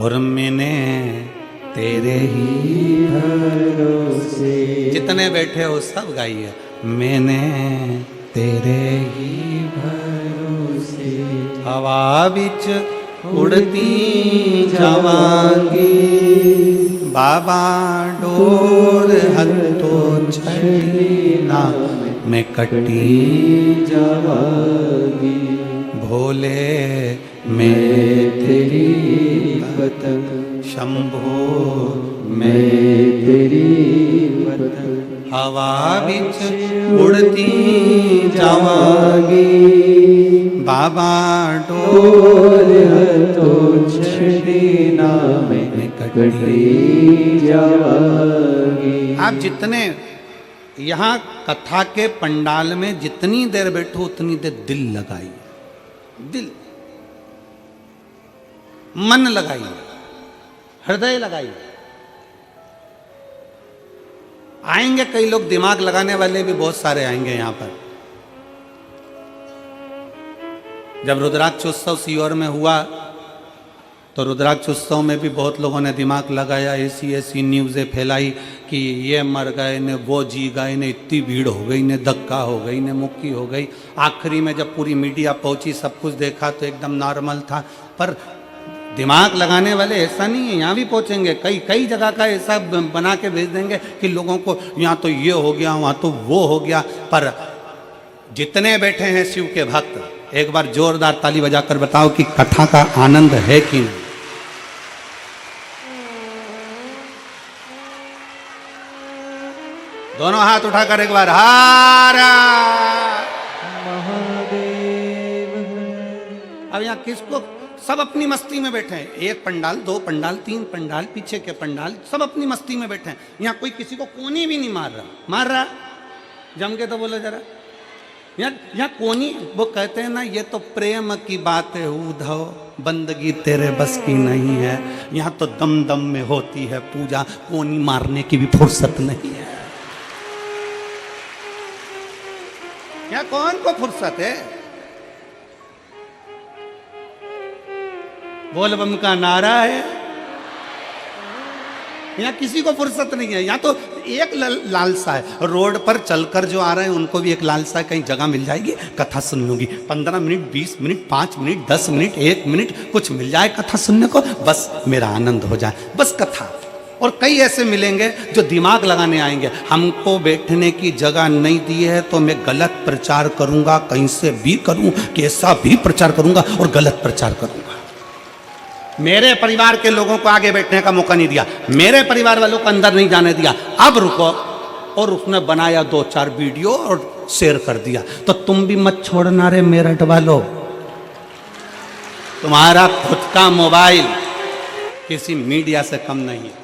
और मैंने तेरे ही भरोसे। जितने बैठे हो सब गाइए। मैंने तेरे ही भरोसे हवा बिच उड़ती जावांगी, बाबा डोर हथो छड़ी ना मैं कटी जावांगी। भोले मैं तेरी पतंग, शंभो मैं तेरी पतंग, हवा बिच उड़ती जावांगी, बाबा डोर हथो छड़ी ना मैं कटी जावांगी। आप जितने यहाँ कथा के पंडाल में जितनी देर बैठो उतनी देर दिल लगाइए, दिल मन लगाइए, हृदय लगाइए। आएंगे कई लोग, दिमाग लगाने वाले भी बहुत सारे आएंगे यहाँ पर। जब रुद्राक्ष उत्सव सीहोर में हुआ तो रुद्राक्ष उत्सव में भी बहुत लोगों ने दिमाग लगाया, ऐसी ऐसी न्यूज़ें फैलाई कि ये मर गए ने, वो जी गए ने, इतनी भीड़ हो गई ने, धक्का हो गई ने, मुक्की हो गई। आखिरी में जब पूरी मीडिया पहुंची, सब कुछ देखा तो एकदम नॉर्मल था। पर दिमाग लगाने वाले ऐसा नहीं है, यहाँ भी पहुंचेंगे, कई जगह का ऐसा बना के भेज देंगे कि लोगों को यहाँ तो ये हो गया, वहाँ तो वो हो गया। पर जितने बैठे हैं शिव के भक्त, एक बार जोरदार ताली बजाकर बताओ कि कथा का आनंद है कि नहीं। दोनों हाथ उठाकर एक बार हारा महादेव। अब यहाँ किसको, सब अपनी मस्ती में बैठे हैं। एक पंडाल, दो पंडाल, तीन पंडाल, पीछे के पंडाल, सब अपनी मस्ती में बैठे हैं। यहाँ कोई किसी को कोनी भी नहीं मार रहा। मार रहा जम के तो बोलो जरा। यहाँ कोनी, वो कहते हैं ना, ये तो प्रेम की बात है उद्धव, बंदगी तेरे बस की नहीं है। यहाँ तो दम दम में होती है पूजा, कोनी मारने की भी फुर्सत नहीं है। यहाँ कौन को फुर्सत है। बोल बम का नारा है, यहाँ किसी को फुर्सत नहीं है। यहाँ तो एक लालसा है, रोड पर चलकर जो आ रहे हैं उनको भी एक लालसा है, कहीं जगह मिल जाएगी कथा सुन लूंगी। 15 minute, 20 minute, 5 minute, 10 minute, 1 minute कुछ मिल जाए कथा सुनने को, बस मेरा आनंद हो जाए, बस कथा। और कई ऐसे मिलेंगे जो दिमाग लगाने आएंगे, हमको बैठने की जगह नहीं दी है तो मैं गलत प्रचार करूंगा, कहीं से भी करूं, कैसा भी प्रचार करूंगा और गलत प्रचार करूंगा। मेरे परिवार के लोगों को आगे बैठने का मौका नहीं दिया, मेरे परिवार वालों को अंदर नहीं जाने दिया, अब रुको। और उसने बनाया 2-4 वीडियो और शेयर कर दिया। तो तुम भी मत छोड़ना रे मेरठ वालों, तुम्हारा खुद का मोबाइल किसी मीडिया से कम नहीं है।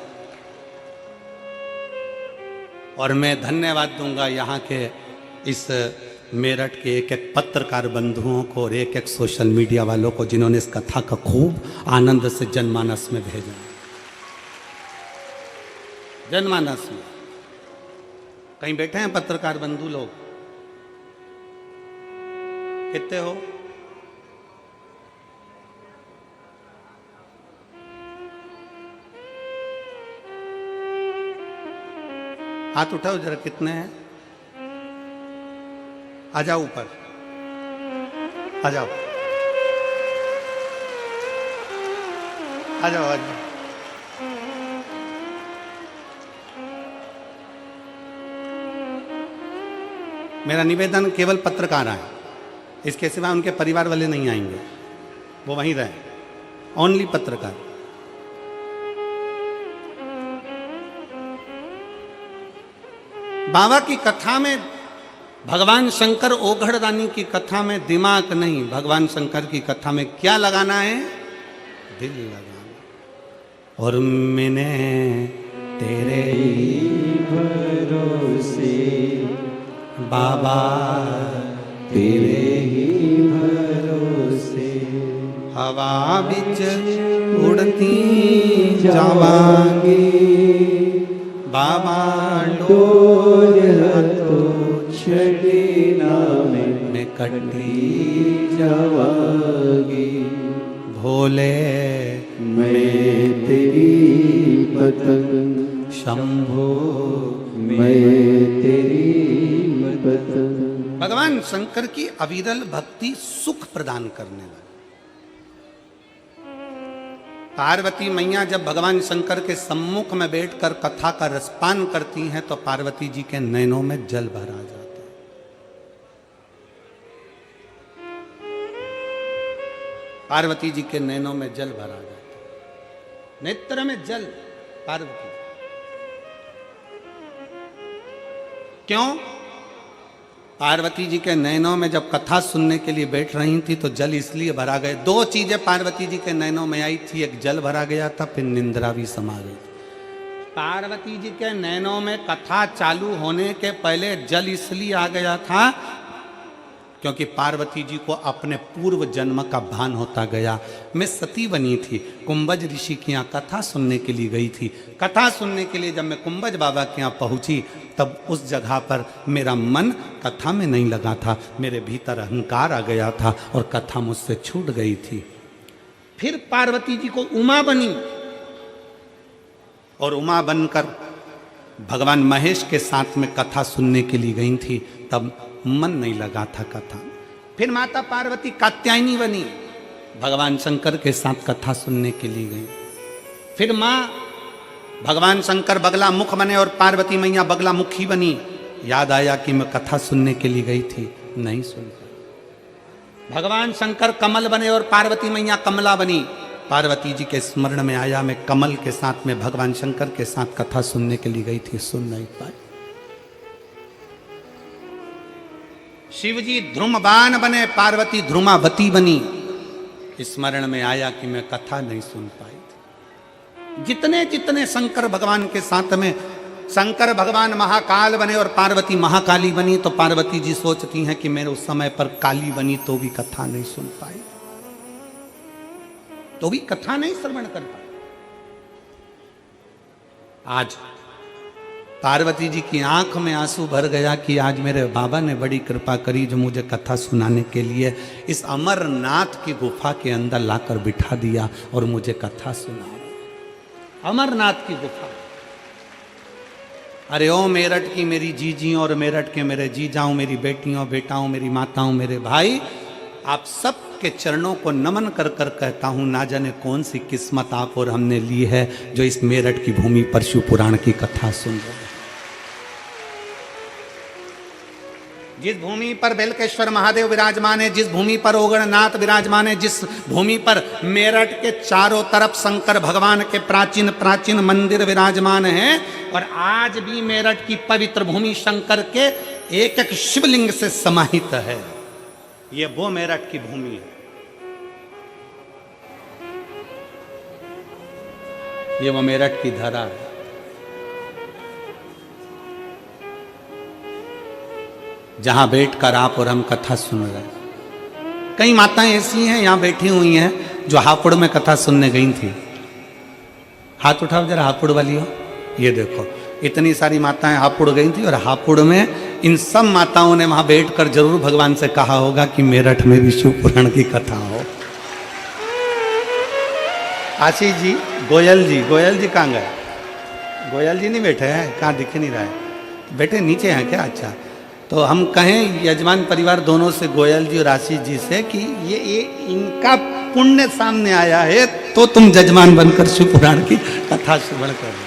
और मैं धन्यवाद दूंगा यहाँ के इस मेरठ के एक एक पत्रकार बंधुओं को और एक एक सोशल मीडिया वालों को, जिन्होंने इस कथा का खूब आनंद से जनमानस में भेजा। जनमानस में कहीं बैठे हैं पत्रकार बंधु लोग? कितने हो? हाथ उठाओ जरा, कितने हैं? आ जाओ ऊपर, आ जाओ, आ जाओ, आ जाओ। मेरा निवेदन केवल पत्रकार आए, इसके सिवा उनके परिवार वाले नहीं आएंगे, वो वहीं रहे। ओनली पत्रकार। बाबा की कथा में, भगवान शंकर ओघड़दानी की कथा में दिमाग नहीं, भगवान शंकर की कथा में क्या लगाना है? दिल लगाना। और मैंने तेरे ही भरोसे, बाबा तेरे ही भरोसे हवा बिच उड़ती जावांगी, बाबा डोर हथो छड़ी ना मैं कटी जावांगी। भोले मैं तेरी पतंग, शंभो मैं तेरी पतंग। भगवान शंकर की अविरल भक्ति सुख प्रदान करने वाली। पार्वती मैया जब भगवान शंकर के सम्मुख में बैठकर कथा का रसपान करती हैं तो पार्वती जी के नैनों में जल भर आ जाता है। पार्वती जी के नैनों में जल भर आ जाता है, नेत्र में जल। पार्वती क्यों? पार्वती जी के नैनों में जब कथा सुनने के लिए बैठ रही थी तो जल इसलिए भरा गए। दो चीजें पार्वती जी के नैनों में आई थी, एक जल भरा गया था, फिर निंद्रा भी समा गई थी। पार्वती जी के नैनों में कथा चालू होने के पहले जल इसलिए आ गया था क्योंकि पार्वती जी को अपने पूर्व जन्म का भान होता गया। मैं सती बनी थी, कुंभज ऋषि के यहाँ कथा सुनने के लिए गई थी। कथा सुनने के लिए जब मैं कुंभज बाबा के यहाँ पहुंची तब उस जगह पर मेरा मन कथा में नहीं लगा था, मेरे भीतर अहंकार आ गया था और कथा मुझसे छूट गई थी। फिर पार्वती जी को उमा बनी और उमा बनकर भगवान महेश के साथ में कथा सुनने के लिए गई थी, तब मन नहीं लगा था कथा। फिर माता पार्वती कात्यायनी बनी, भगवान शंकर के साथ कथा सुनने के लिए गई। फिर माँ भगवान शंकर बगला मुख बने और पार्वती मैया बगला मुखी बनी। याद आया कि मैं कथा सुनने के लिए गई थी, नहीं सुन पाई। भगवान शंकर कमल बने और पार्वती मैया कमला बनी। पार्वती जी के स्मरण में आया मैं कमल के साथ में भगवान शंकर के साथ कथा सुनने के लिए गई थी, सुन नहीं पाई। शिव जी ध्रुमबान बने, पार्वती ध्रुमावती बनी। स्मरण में आया कि मैं कथा नहीं सुन पाई थी। जितने जितने शंकर भगवान के साथ में, शंकर भगवान महाकाल बने और पार्वती महाकाली बनी, तो पार्वती जी सोचती हैं कि मेरे उस समय पर काली बनी तो भी कथा नहीं सुन पाई, तो भी कथा नहीं श्रवण कर पाई। आज पार्वती जी की आंख में आंसू भर गया कि आज मेरे बाबा ने बड़ी कृपा करी जो मुझे कथा सुनाने के लिए इस अमरनाथ की गुफा के अंदर लाकर बिठा दिया और मुझे कथा सुना। अमरनाथ की गुफा। अरे ओ मेरठ की मेरी जीजियों और मेरठ के मेरे जीजाओं, मेरी बेटियों बेटाओं, मेरी माताओं, मेरे भाई, आप सब के चरणों को नमन कर कर कहता हूं, ना जाने कौन सी किस्मत आप और हमने ली है जो इस मेरठ की भूमि पर शिव पुराण की कथा सुन रहे हैं। जिस भूमि पर बेलकेश्वर महादेव विराजमान है, जिस भूमि पर ओगणनाथ विराजमान है, जिस भूमि पर मेरठ के चारों तरफ शंकर भगवान के प्राचीन प्राचीन मंदिर विराजमान हैं, और आज भी मेरठ की पवित्र भूमि शंकर के एक एक शिवलिंग से समाहित है। ये वो मेरठ की भूमि है, ये वो मेरठ की धरा है। जहां बैठकर आप और हम कथा सुन रहे हैं। कई माताएं ऐसी हैं यहां बैठी हुई हैं जो हापुड़ में कथा सुनने गई थी। हाथ उठाओ जरा, हापुड़ वाली हो। ये देखो, इतनी सारी माताएं हापुड़ गई थी और हापुड़ में इन सब माताओं ने वहां बैठकर जरूर भगवान से कहा होगा कि मेरठ में भी शिव पुराण की कथा हो। आशीष जी, गोयल जी कहाँ गए? गोयल जी नहीं बैठे हैं, कहाँ दिख नहीं रहा है? बैठे नीचे हैं क्या? अच्छा, तो हम कहें यजमान परिवार दोनों से, गोयल जी और आशीष जी से, कि ये इनका पुण्य सामने आया है तो तुम जजमान बनकर शिव पुराण की कथा श्रवण कर रहे हो।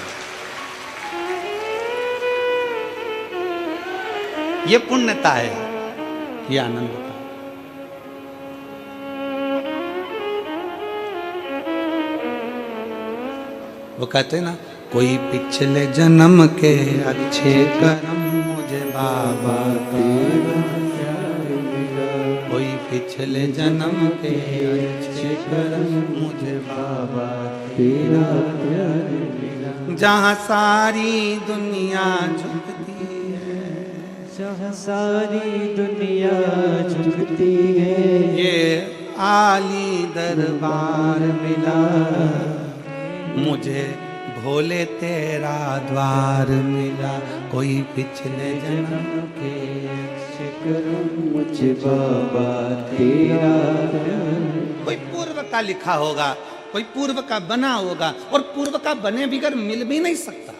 ये पुण्यता है, ये आनंदता। वो कहते हैं ना, कोई पिछले जन्म के अच्छे कर्म मुझे बाबा तेरा प्यार मिला, कोई पिछले जन्म के अच्छे कर्म मुझे बाबा तेरा प्यार मिला। जहाँ सारी दुनिया झुकती है, जहाँ सारी दुनिया झुकती है, ये आली दरबार मिला, मुझे भोले तेरा द्वार मिला। कोई पिछले जन्म के अच्छे कर्म मुझे बाबा तेरा प्यार। कोई पूर्व का लिखा होगा कोई पूर्व का बना होगा, और पूर्व का बने बिगर मिल भी नहीं सकता।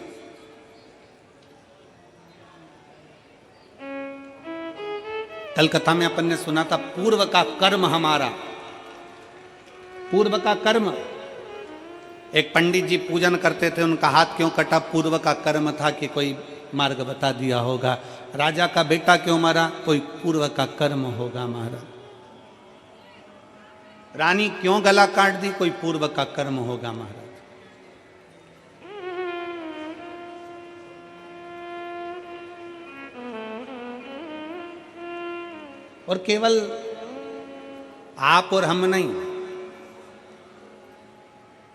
कल कथा में अपन ने सुना था पूर्व का कर्म हमारा, पूर्व का कर्म। एक पंडित जी पूजन करते थे, उनका हाथ क्यों कटा? पूर्व का कर्म था कि कोई मार्ग बता दिया होगा। राजा का बेटा क्यों मरा? कोई पूर्व का कर्म होगा मारा। रानी क्यों गला काट दी? कोई पूर्व का कर्म होगा महाराज। और केवल आप और हम नहीं,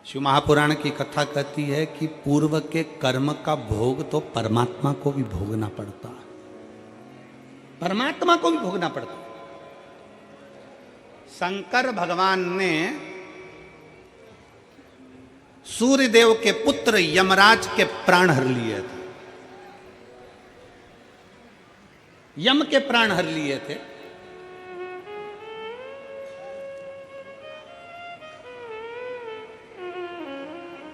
शिव महापुराण की कथा कहती है कि पूर्व के कर्म का भोग तो परमात्मा को भी भोगना पड़ता है, परमात्मा को भी भोगना पड़ता है। शंकर भगवान ने सूर्यदेव के पुत्र यमराज के प्राण हर लिए थे, यम के प्राण हर लिए थे।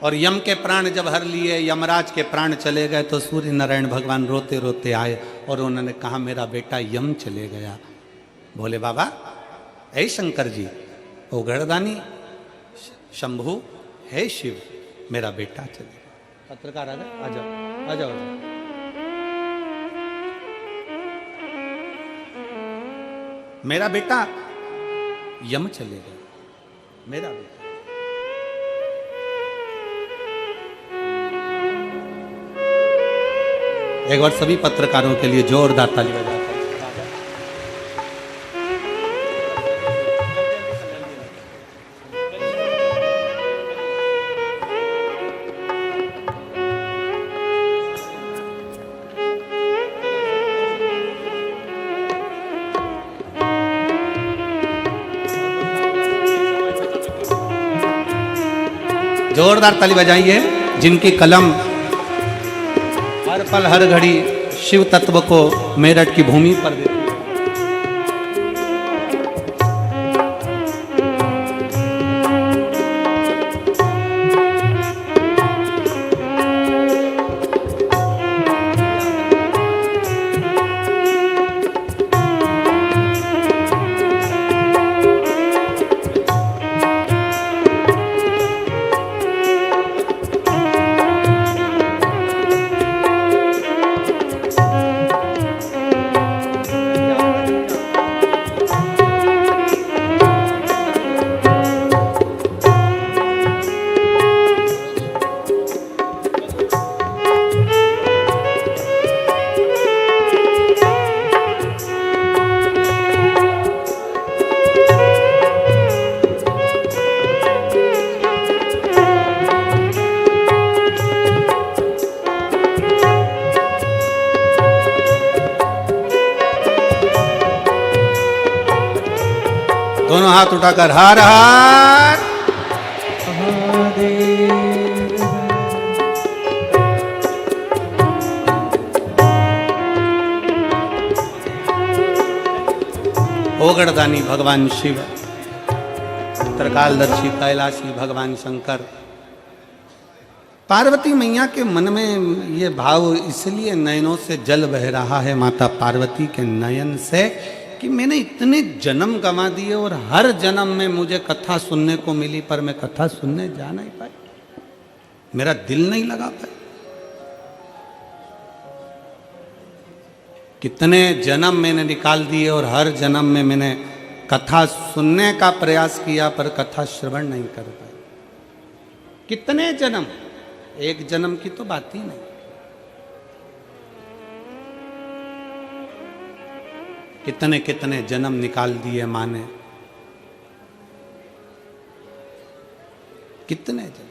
और यम के प्राण जब हर लिए, यमराज के प्राण चले गए, तो सूर्य नारायण भगवान रोते रोते आए और उन्होंने कहा मेरा बेटा यम चले गया। बोले बाबा, हे शंकर जी, ओ गणदानी शंभु, हे शिव, मेरा बेटा चले गया। पत्रकार आ गए, आ जाओ आ जाओ आ जाओ। मेरा बेटा यम चले गया, मेरा बेटा। एक बार सभी पत्रकारों के लिए जोरदार ताली बजाते हैं। जोरदार ताली बजाइए जिनकी कलम हर पल हर घड़ी शिव तत्व को मेरठ की भूमि पर देती है। दोनों हाथ उठाकर हर हर ओ गणदानी भगवान शिव, त्रिकालदर्शी कैलाशी भगवान शंकर। पार्वती मैया के मन में ये भाव इसलिए नयनों से जल बह रहा है माता पार्वती के नयन से कि मैंने इतने जन्म गंवा दिए और हर जन्म में मुझे कथा सुनने को मिली, पर मैं कथा सुनने जा नहीं पाई, मेरा दिल नहीं लगा पाया। कितने जन्म मैंने निकाल दिए और हर जन्म में मैंने कथा सुनने का प्रयास किया, पर कथा श्रवण नहीं कर पाई। कितने जन्म, एक जन्म की तो बात ही नहीं। कितने कितने जन्म निकाल दिए माँ ने, कितने जन्म।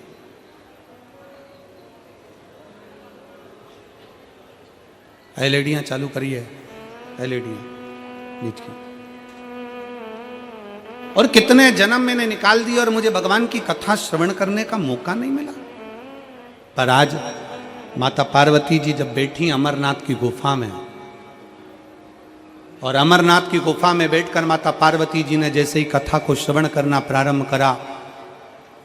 एलईडियां चालू करिए, एलईडियां बीच की। और कितने जन्म मैंने निकाल दिए और मुझे भगवान की कथा श्रवण करने का मौका नहीं मिला। पर आज माता पार्वती जी जब बैठी अमरनाथ की गुफा में, और अमरनाथ की गुफा में बैठकर माता पार्वती जी ने जैसे ही कथा को श्रवण करना प्रारंभ करा,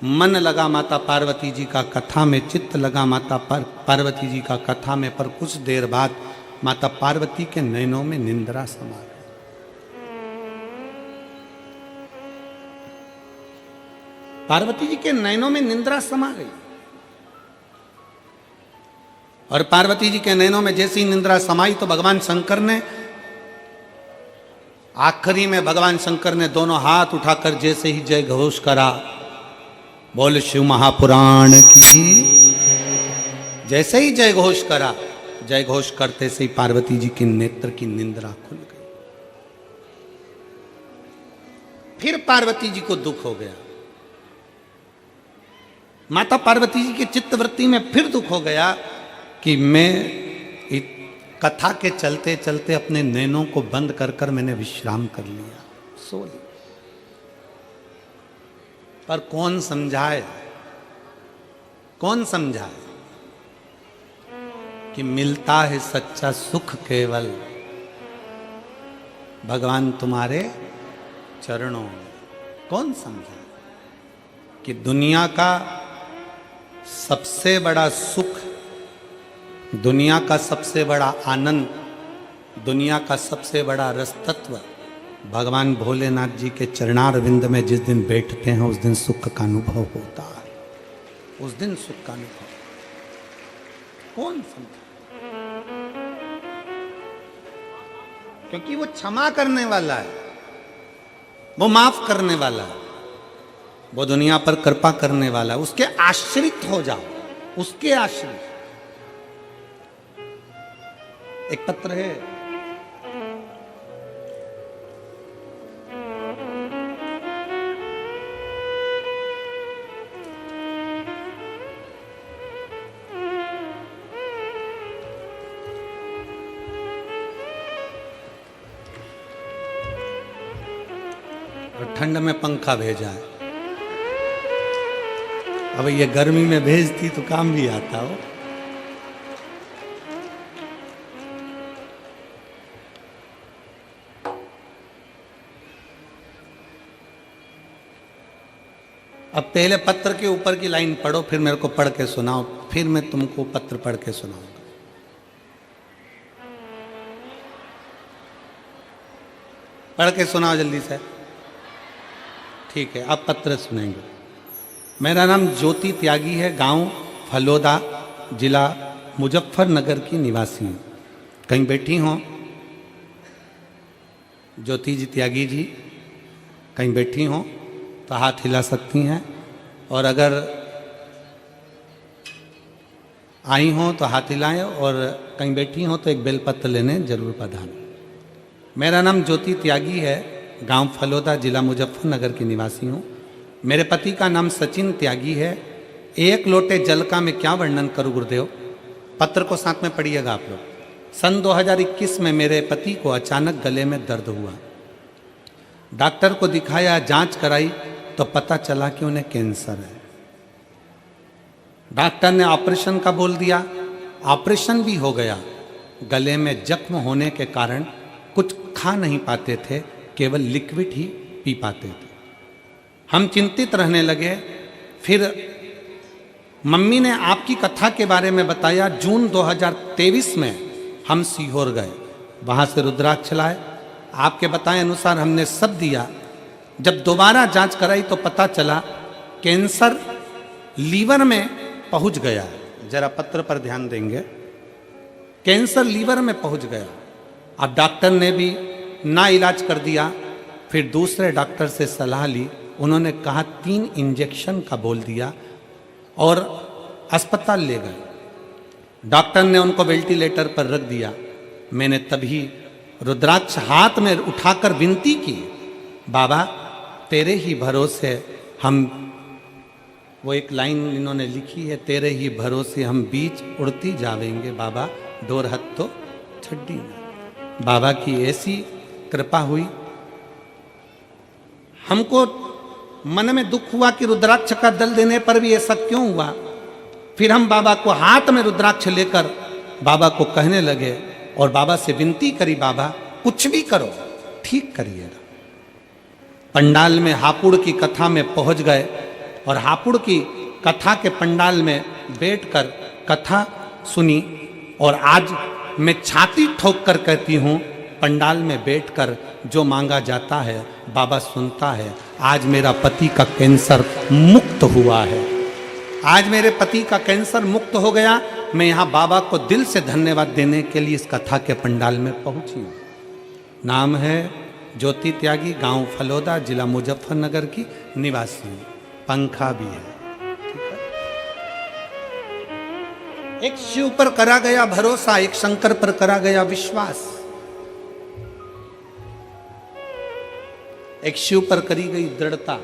मन लगा माता पार्वती जी का कथा में, चित्त लगा माता पार्वती जी का कथा में, पर कुछ देर बाद माता पार्वती के नैनों में निंद्रा समा गई। पार्वती जी के नैनों में निंद्रा समा गई। और पार्वती जी के नैनों में जैसी निंद्रा समाई तो भगवान शंकर ने, आखिरी में भगवान शंकर ने दोनों हाथ उठाकर जैसे ही जय घोष करा, बोल शिव महापुराण की, जैसे ही जय घोष करा, जय घोष करते से ही पार्वती जी के नेत्र की निंद्रा खुल गई। फिर पार्वती जी को दुख हो गया। माता पार्वती जी के चित्तवृत्ति में फिर दुख हो गया कि मैं कथा के चलते चलते अपने नैनों को बंद कर कर मैंने विश्राम कर लिया, सो लिया। पर कौन समझाए, कौन समझाए कि मिलता है सच्चा सुख केवल भगवान तुम्हारे चरणों में। कौन समझाए कि दुनिया का सबसे बड़ा सुख, दुनिया का सबसे बड़ा आनंद, दुनिया का सबसे बड़ा रसतत्व भगवान भोलेनाथ जी के चरणारविंद में जिस दिन बैठते हैं उस दिन सुख का अनुभव होता है। उस दिन सुख का अनुभव कौन समझा? क्योंकि वो क्षमा करने वाला है, वो माफ करने वाला है, वो दुनिया पर कृपा करने वाला है। उसके आश्रित हो जाओ, उसके आश्रित। एक पत्र है, और ठंड में पंखा भेजा है। अब ये गर्मी में भेजती तो काम भी आता हो। अब पहले पत्र के ऊपर की लाइन पढ़ो, फिर मेरे को पढ़ के सुनाओ, फिर मैं तुमको पत्र पढ़ के सुनाऊंगा। पढ़ के सुनाओ जल्दी से। ठीक है, आप पत्र सुनेंगे। मेरा नाम ज्योति त्यागी है, गांव फलोदा, जिला मुजफ्फरनगर की निवासी हूँ। कहीं बैठी हो ज्योति जी त्यागी जी, कहीं बैठी हो तो हाथ हिला सकती हैं, और अगर आई हो तो हाथ हिलाएं, और कहीं बैठी हो तो एक बेलपत्र लेने जरूर पधारें। मेरा नाम ज्योति त्यागी है, गांव फलोदा, जिला मुजफ्फरनगर की निवासी हूँ। मेरे पति का नाम सचिन त्यागी है। एक लोटे जल का मैं क्या वर्णन करूँ गुरुदेव। पत्र को साथ में पढ़िएगा आप लोग। सन 2021 में मेरे पति को अचानक गले में दर्द हुआ। डॉक्टर को दिखाया, जांच कराई तो पता चला कि उन्हें कैंसर है। डॉक्टर ने ऑपरेशन का बोल दिया, ऑपरेशन भी हो गया। गले में जख्म होने के कारण कुछ खा नहीं पाते थे, केवल लिक्विड ही पी पाते थे। हम चिंतित रहने लगे। फिर मम्मी ने आपकी कथा के बारे में बताया। जून 2023 में हम सीहोर गए, वहाँ से रुद्राक्ष लाए। आपके बताए अनुसार हमने सब दिया। जब दोबारा जांच कराई तो पता चला कैंसर लीवर में पहुंच गया है। जरा पत्र पर ध्यान देंगे, कैंसर लीवर में पहुंच गया। अब डॉक्टर ने भी ना इलाज कर दिया। फिर दूसरे डॉक्टर से सलाह ली, उन्होंने कहा 3 इंजेक्शन का बोल दिया और अस्पताल ले गए। डॉक्टर ने उनको वेंटिलेटर पर रख दिया। मैंने तभी रुद्राक्ष हाथ में उठाकर विनती की, बाबा तेरे ही भरोसे हम, वो एक लाइन इन्होंने लिखी है, तेरे ही भरोसे हम बीच उड़ती जावेंगे बाबा, डोर हथ तो छड्डी ना। बाबा की ऐसी कृपा हुई। हमको मन में दुख हुआ कि रुद्राक्ष का दल देने पर भी ऐसा क्यों हुआ। फिर हम बाबा को हाथ में रुद्राक्ष लेकर बाबा को कहने लगे और बाबा से विनती करी, बाबा कुछ भी करो ठीक करिएगा। पंडाल में हापुड़ की कथा में पहुंच गए और हापुड़ की कथा के पंडाल में बैठकर कथा सुनी। और आज मैं छाती ठोक कर कहती हूँ, पंडाल में बैठकर जो मांगा जाता है बाबा सुनता है। आज मेरा पति का कैंसर मुक्त हुआ है, आज मेरे पति का कैंसर मुक्त हो गया। मैं यहाँ बाबा को दिल से धन्यवाद देने के लिए इस कथा के पंडाल में पहुंची हूँ। नाम है ज्योति त्यागी, गांव फलोदा, जिला मुजफ्फरनगर की निवासी हूँ। पंखा भी है, ठीक है। एक शिव पर करा गया भरोसा, एक शंकर पर करा गया विश्वास। एक शिव पर करी गई दृढ़ता।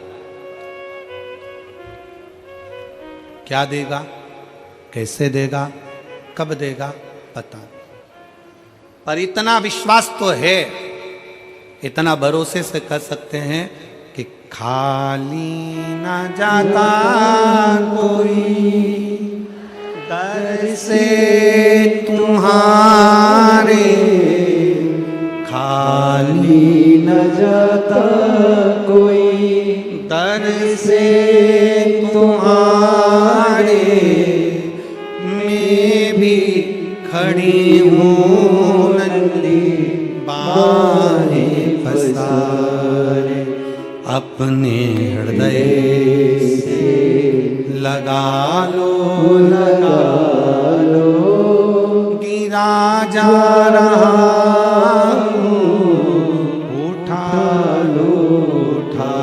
क्या देगा, कैसे देगा, कब देगा पता नहीं, पर इतना विश्वास तो है, इतना भरोसे से कर सकते हैं कि खाली ना जाता कोई दर से तुम्हारे, खाली न जाता कोई दर से तुम्हारे, मैं भी खड़ी हूँ नंदी बाहें पसारे, अपने हृदय से लगा लो, लगा लो, गिरा जा रहा हूँ, उठा लो, उठा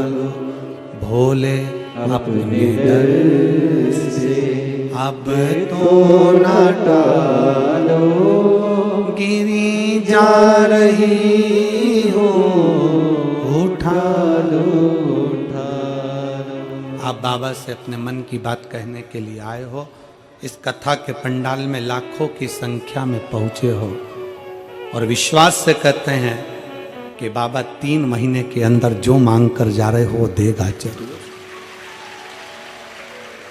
लो, भोले अपने दर से अब तो न टालो, गिरी जा रही हो, उठा लो, उठा लो। आप बाबा से अपने मन की बात कहने के लिए आए हो, इस कथा के पंडाल में लाखों की संख्या में पहुंचे हो और विश्वास से कहते हैं कि बाबा 3 महीने के अंदर जो मांग कर जा रहे हो वो देगा जरूर।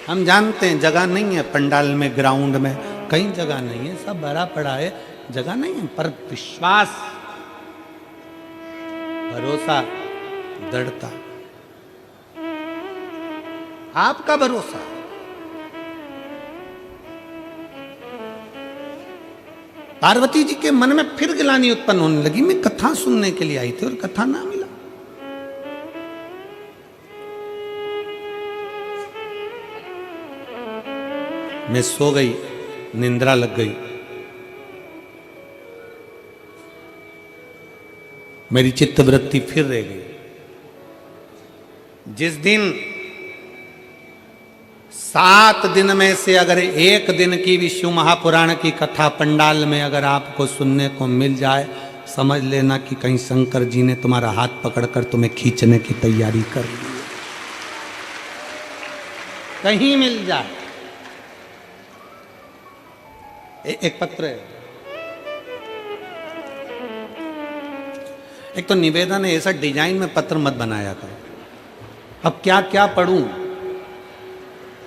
हम जानते हैं जगह नहीं है पंडाल में, ग्राउंड में कहीं जगह नहीं है, सब भरा पड़ा है, जगह नहीं है, पर विश्वास, भरोसा, दृढ़ता, आपका भरोसा। पार्वती जी के मन में फिर गिलानी उत्पन्न होने लगी। मैं कथा सुनने के लिए आई थी और कथा ना मिला। मैं सो गई, निंद्रा लग गई, मेरी चित्तवृत्ति फिर रह गई। जिस दिन 7 दिन में से अगर 1 दिन की विष्णु महापुराण की कथा पंडाल में अगर आपको सुनने को मिल जाए, समझ लेना कि कहीं शंकर जी ने तुम्हारा हाथ पकड़कर तुम्हें खींचने की तैयारी कर ली, कहीं मिल जाए। एक पत्र है, एक तो निवेदन है, ऐसा डिजाइन में पत्र मत बनाया करो। अब क्या क्या पढ़ूं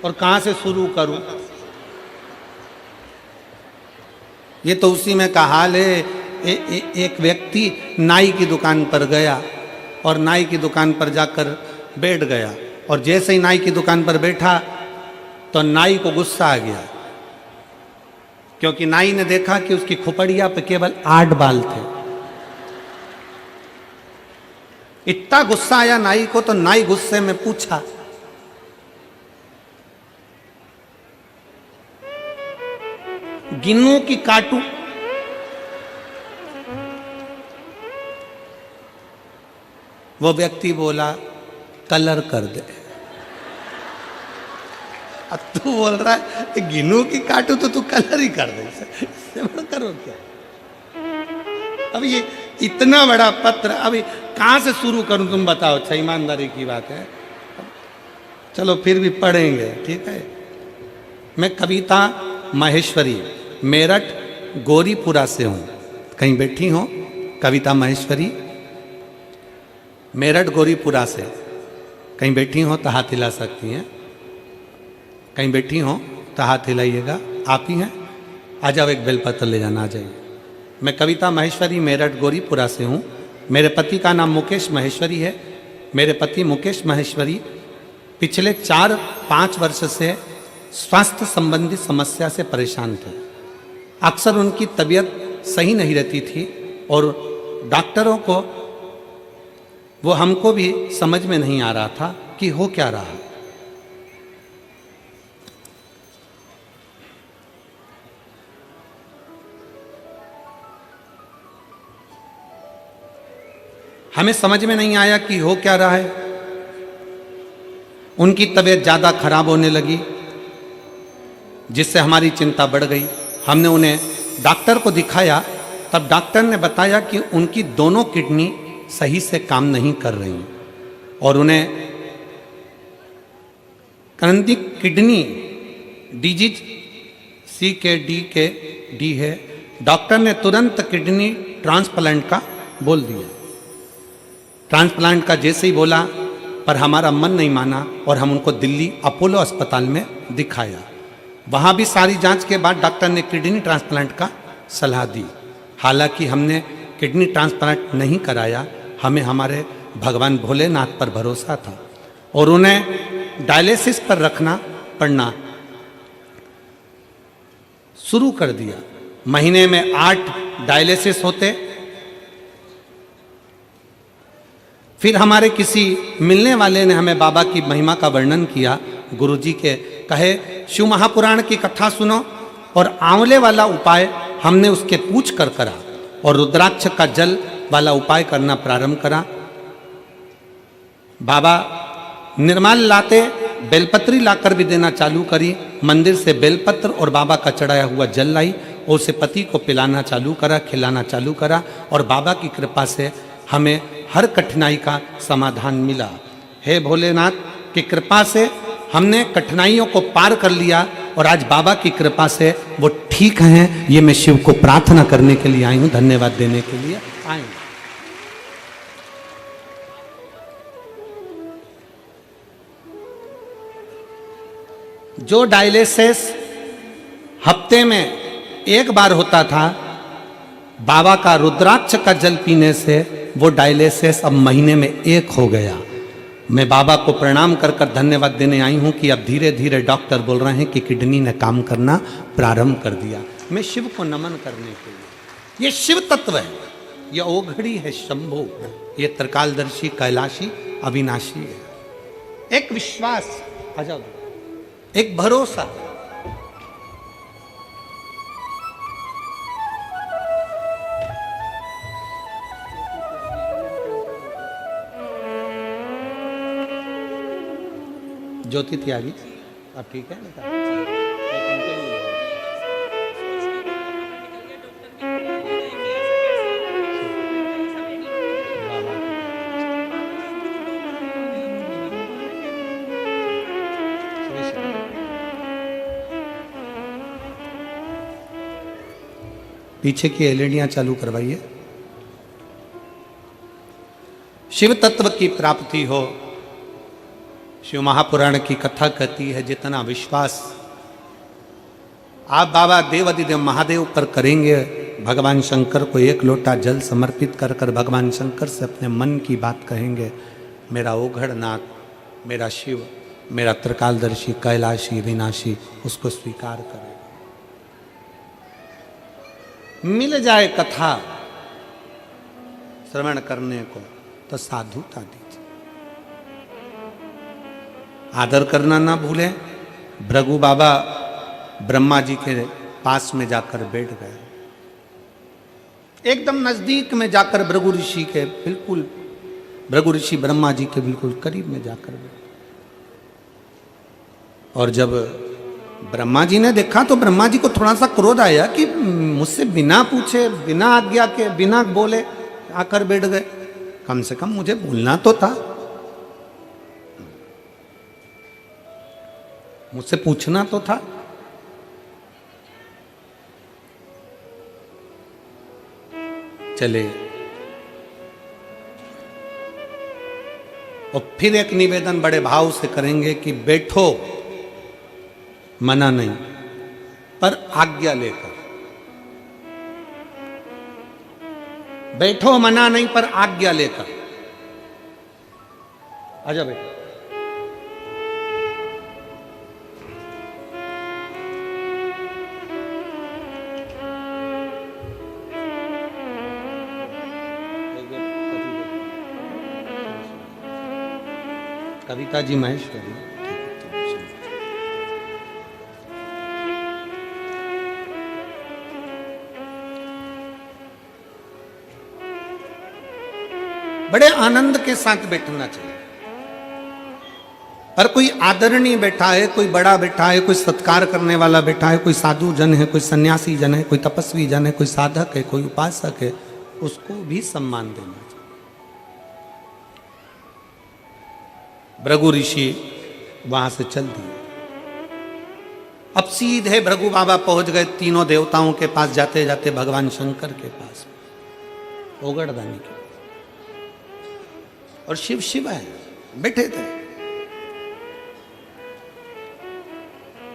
और कहां से शुरू करूं, ये तो उसी में का हाल है। एक व्यक्ति नाई की दुकान पर गया और नाई की दुकान पर जाकर बैठ गया, और जैसे ही नाई की दुकान पर बैठा तो नाई को गुस्सा आ गया, क्योंकि नाई ने देखा कि उसकी खुपड़िया पे केवल 8 बाल थे। इतना गुस्सा आया नाई को, तो नाई गुस्से में पूछा, गिनूं कि काटूं? वो व्यक्ति बोला, कलर कर दे। अब तू बोल रहा है गिनूं कि काटूं, तो तू कलर ही कर दे, इससे बड़ा करो क्या? अब ये इतना बड़ा पत्र, अभी कहां से शुरू करूं तुम बताओ? अच्छा, ईमानदारी की बात है, चलो फिर भी पढ़ेंगे, ठीक है। मैं कविता महेश्वरी, मेरठ गौरीपुरा से हूँ। कहीं बैठी हो कविता महेश्वरी, मेरठ गौरीपुरा से कहीं बैठी हो तो हाथ हिला सकती हैं, कहीं बैठी हो तो हाथ हिलाइएगा। आप ही हैं? आ जाओ, एक बेलपत्र ले जाना, आ जाइए। मैं कविता महेश्वरी, मेरठ गौरीपुरा से हूँ। मेरे पति का नाम मुकेश महेश्वरी है। मेरे पति मुकेश महेश्वरी पिछले 4-5 वर्ष से स्वास्थ्य संबंधी समस्या से परेशान थे। अक्सर उनकी तबीयत सही नहीं रहती थी और डॉक्टरों को, वो हमको भी समझ में नहीं आ रहा था कि हो क्या रहा। हमें समझ में नहीं आया कि हो क्या रहा है। उनकी तबीयत ज़्यादा खराब होने लगी, जिससे हमारी चिंता बढ़ गई। हमने उन्हें डॉक्टर को दिखाया, तब डॉक्टर ने बताया कि उनकी दोनों किडनी सही से काम नहीं कर रही और उन्हें क्रॉनिक किडनी डिजीज CKD है। डॉक्टर ने तुरंत किडनी ट्रांसप्लांट का बोल दिया। ट्रांसप्लांट का जैसे ही बोला, पर हमारा मन नहीं माना और हम उनको दिल्ली अपोलो अस्पताल में दिखाया। वहाँ भी सारी जांच के बाद डॉक्टर ने किडनी ट्रांसप्लांट का सलाह दी। हालांकि हमने किडनी ट्रांसप्लांट नहीं कराया, हमें हमारे भगवान भोलेनाथ पर भरोसा था और उन्हें डायलिसिस पर रखना पड़ना शुरू कर दिया। महीने में 8 डायलिसिस होते। फिर हमारे किसी मिलने वाले ने हमें बाबा की महिमा का वर्णन किया। गुरुजी के कहे शिव महापुराण की कथा सुनो और आंवले वाला उपाय हमने उसके पूछ कर करा और रुद्राक्ष का जल वाला उपाय करना प्रारंभ करा। बाबा निर्माल लाते, बेलपत्री लाकर भी देना चालू करी। मंदिर से बेलपत्र और बाबा का चढ़ाया हुआ जल लाई और उसे पति को पिलाना चालू करा, खिलाना चालू करा और बाबा की कृपा से हमें हर कठिनाई का समाधान मिला। हे भोलेनाथ की कृपा से हमने कठिनाइयों को पार कर लिया और आज बाबा की कृपा से वो ठीक हैं। ये मैं शिव को प्रार्थना करने के लिए आई हूं, धन्यवाद देने के लिए आई हूं। जो डायलिसिस हफ्ते में 1 बार होता था, बाबा का रुद्राक्ष का जल पीने से वो डायलिसिस अब महीने में 1 हो गया। मैं बाबा को प्रणाम कर कर धन्यवाद देने आई हूं कि अब धीरे धीरे डॉक्टर बोल रहे हैं कि किडनी ने काम करना प्रारंभ कर दिया। मैं शिव को नमन करने के लिए, ये शिव तत्व है, ये ओघड़ी है शंभु, ये त्रिकालदर्शी कैलाशी अविनाशी है। एक विश्वास, आ जाओ, एक भरोसा। ज्योति त्यागी, अब ठीक है ना? पीछे की एलईडियां चालू करवाइए। शिव तत्व की प्राप्ति हो। शिव महापुराण की कथा कहती है, जितना विश्वास आप बाबा देवादिदेव महादेव पर करेंगे, भगवान शंकर को 1 लोटा जल समर्पित कर कर भगवान शंकर से अपने मन की बात कहेंगे, मेरा ओघड़नाथ, मेरा शिव, मेरा त्रिकालदर्शी कैलाशी विनाशी उसको स्वीकार करेगा। मिल जाए कथा श्रवण करने को तो साधुता दीजिए। आदर करना ना भूलें। भृगु बाबा ब्रह्मा जी के पास में जाकर बैठ गए, एकदम नजदीक में जाकर भृगु ऋषि के बिल्कुल, भृगु ऋषि ब्रह्मा जी के बिल्कुल करीब में जाकर बैठ। और जब ब्रह्मा जी ने देखा तो ब्रह्मा जी को थोड़ा सा क्रोध आया कि मुझसे बिना पूछे, बिना आज्ञा के, बिना बोले आकर बैठ गए। कम से कम मुझे बोलना तो था, मुझसे पूछना तो था। चले और फिर एक निवेदन बड़े भाव से करेंगे कि बैठो, मना नहीं, पर आज्ञा लेकर बैठो, मना नहीं पर आज्ञा लेकर। आजा बेटा। कविता जी महेश्वरी। बड़े आनंद के साथ बैठना चाहिए। पर कोई आदरणीय बैठा है, कोई बड़ा बैठा है, कोई सत्कार करने वाला बैठा है, कोई साधु जन है, कोई सन्यासी जन है, कोई तपस्वी जन है, कोई साधक है, कोई उपासक है, उसको भी सम्मान देना चाहिए। भृगु ऋषि वहां से चल दिए। अब सीधे भृगु बाबा पहुंच गए तीनों देवताओं के पास, जाते जाते भगवान शंकर के पास, ओगड़दानी के पास। और शिव शिव है बैठे थे।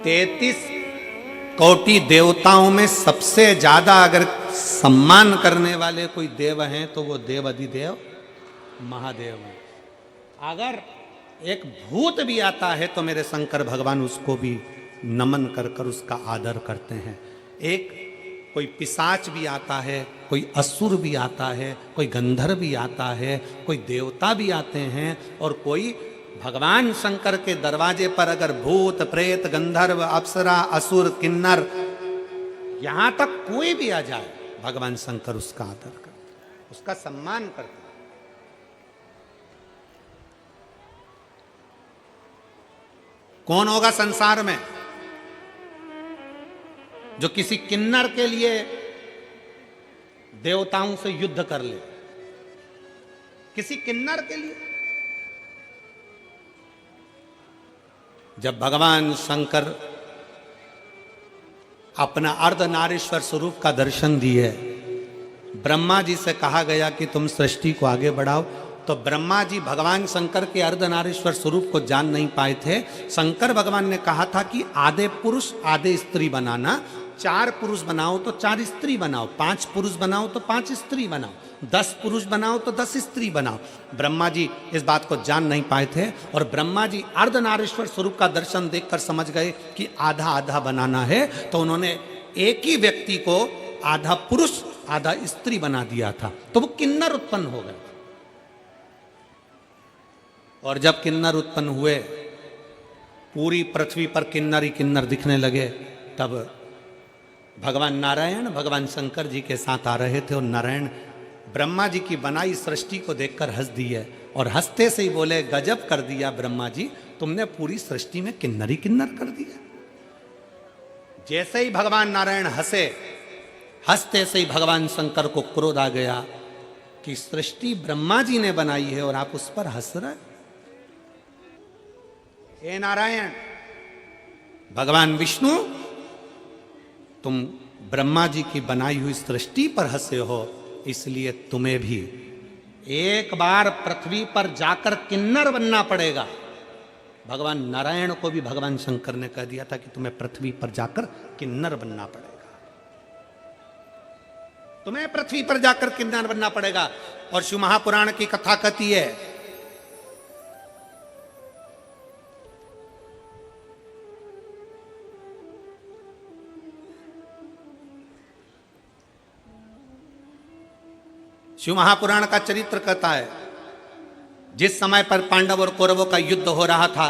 33 कोटि देवताओं में सबसे ज्यादा अगर सम्मान करने वाले कोई देव हैं तो वो देव अधिदेव महादेव हैं। अगर एक भूत भी आता है तो मेरे शंकर भगवान उसको भी नमन कर कर उसका आदर करते हैं। एक कोई पिशाच भी आता है, कोई असुर भी आता है, कोई गंधर्व भी आता है, कोई देवता भी आते हैं, और कोई भगवान शंकर के दरवाजे पर अगर भूत प्रेत गंधर्व अप्सरा असुर किन्नर यहां तक कोई भी आ जाए, भगवान शंकर उसका आदर करते, उसका सम्मान करते। कौन होगा संसार में जो किसी किन्नर के लिए देवताओं से युद्ध कर ले? किसी किन्नर के लिए? जब भगवान शंकर अपना अर्धनारीश्वर स्वरूप का दर्शन दिए, ब्रह्मा जी से कहा गया कि तुम सृष्टि को आगे बढ़ाओ, तो ब्रह्मा जी भगवान शंकर के अर्धनारीश्वर स्वरूप को जान नहीं पाए थे। शंकर भगवान ने कहा था कि आधे पुरुष आधे स्त्री बनाना, 4 पुरुष बनाओ तो 4 स्त्री बनाओ, 5 पुरुष बनाओ तो 5 स्त्री बनाओ, 10 पुरुष बनाओ तो 10 स्त्री बनाओ। ब्रह्मा जी इस बात को जान नहीं पाए थे, और ब्रह्मा जी अर्धनारीश्वर स्वरूप का दर्शन देखकर समझ गए कि आधा आधा बनाना है, तो उन्होंने एक ही व्यक्ति को आधा पुरुष आधा स्त्री बना दिया था, तो वो किन्नर उत्पन्न हो गए। और जब किन्नर उत्पन्न हुए, पूरी पृथ्वी पर किन्नर ही किन्नर दिखने लगे, तब भगवान नारायण भगवान शंकर जी के साथ आ रहे थे, और नारायण ब्रह्मा जी की बनाई सृष्टि को देखकर हंस दिए, और हंसते से ही बोले, गजब कर दिया ब्रह्मा जी, तुमने पूरी सृष्टि में किन्नर ही किन्नर कर दिया। जैसे ही भगवान नारायण हंसे, हंसते से ही भगवान शंकर को क्रोध आ गया कि सृष्टि ब्रह्मा जी ने बनाई है और आप उस पर हंस रहे। हे नारायण, भगवान विष्णु, तुम ब्रह्मा जी की बनाई हुई सृष्टि पर हंसे हो, इसलिए तुम्हें भी एक बार पृथ्वी पर जाकर किन्नर बनना पड़ेगा। भगवान नारायण को भी भगवान शंकर ने कह दिया था कि तुम्हें पृथ्वी पर जाकर किन्नर बनना पड़ेगा, तुम्हें पृथ्वी पर जाकर किन्नर बनना पड़ेगा। और शिव महापुराण की कथा कहती है, शिव महापुराण का चरित्र कहता है, जिस समय पर पांडव और कौरवों का युद्ध हो रहा था,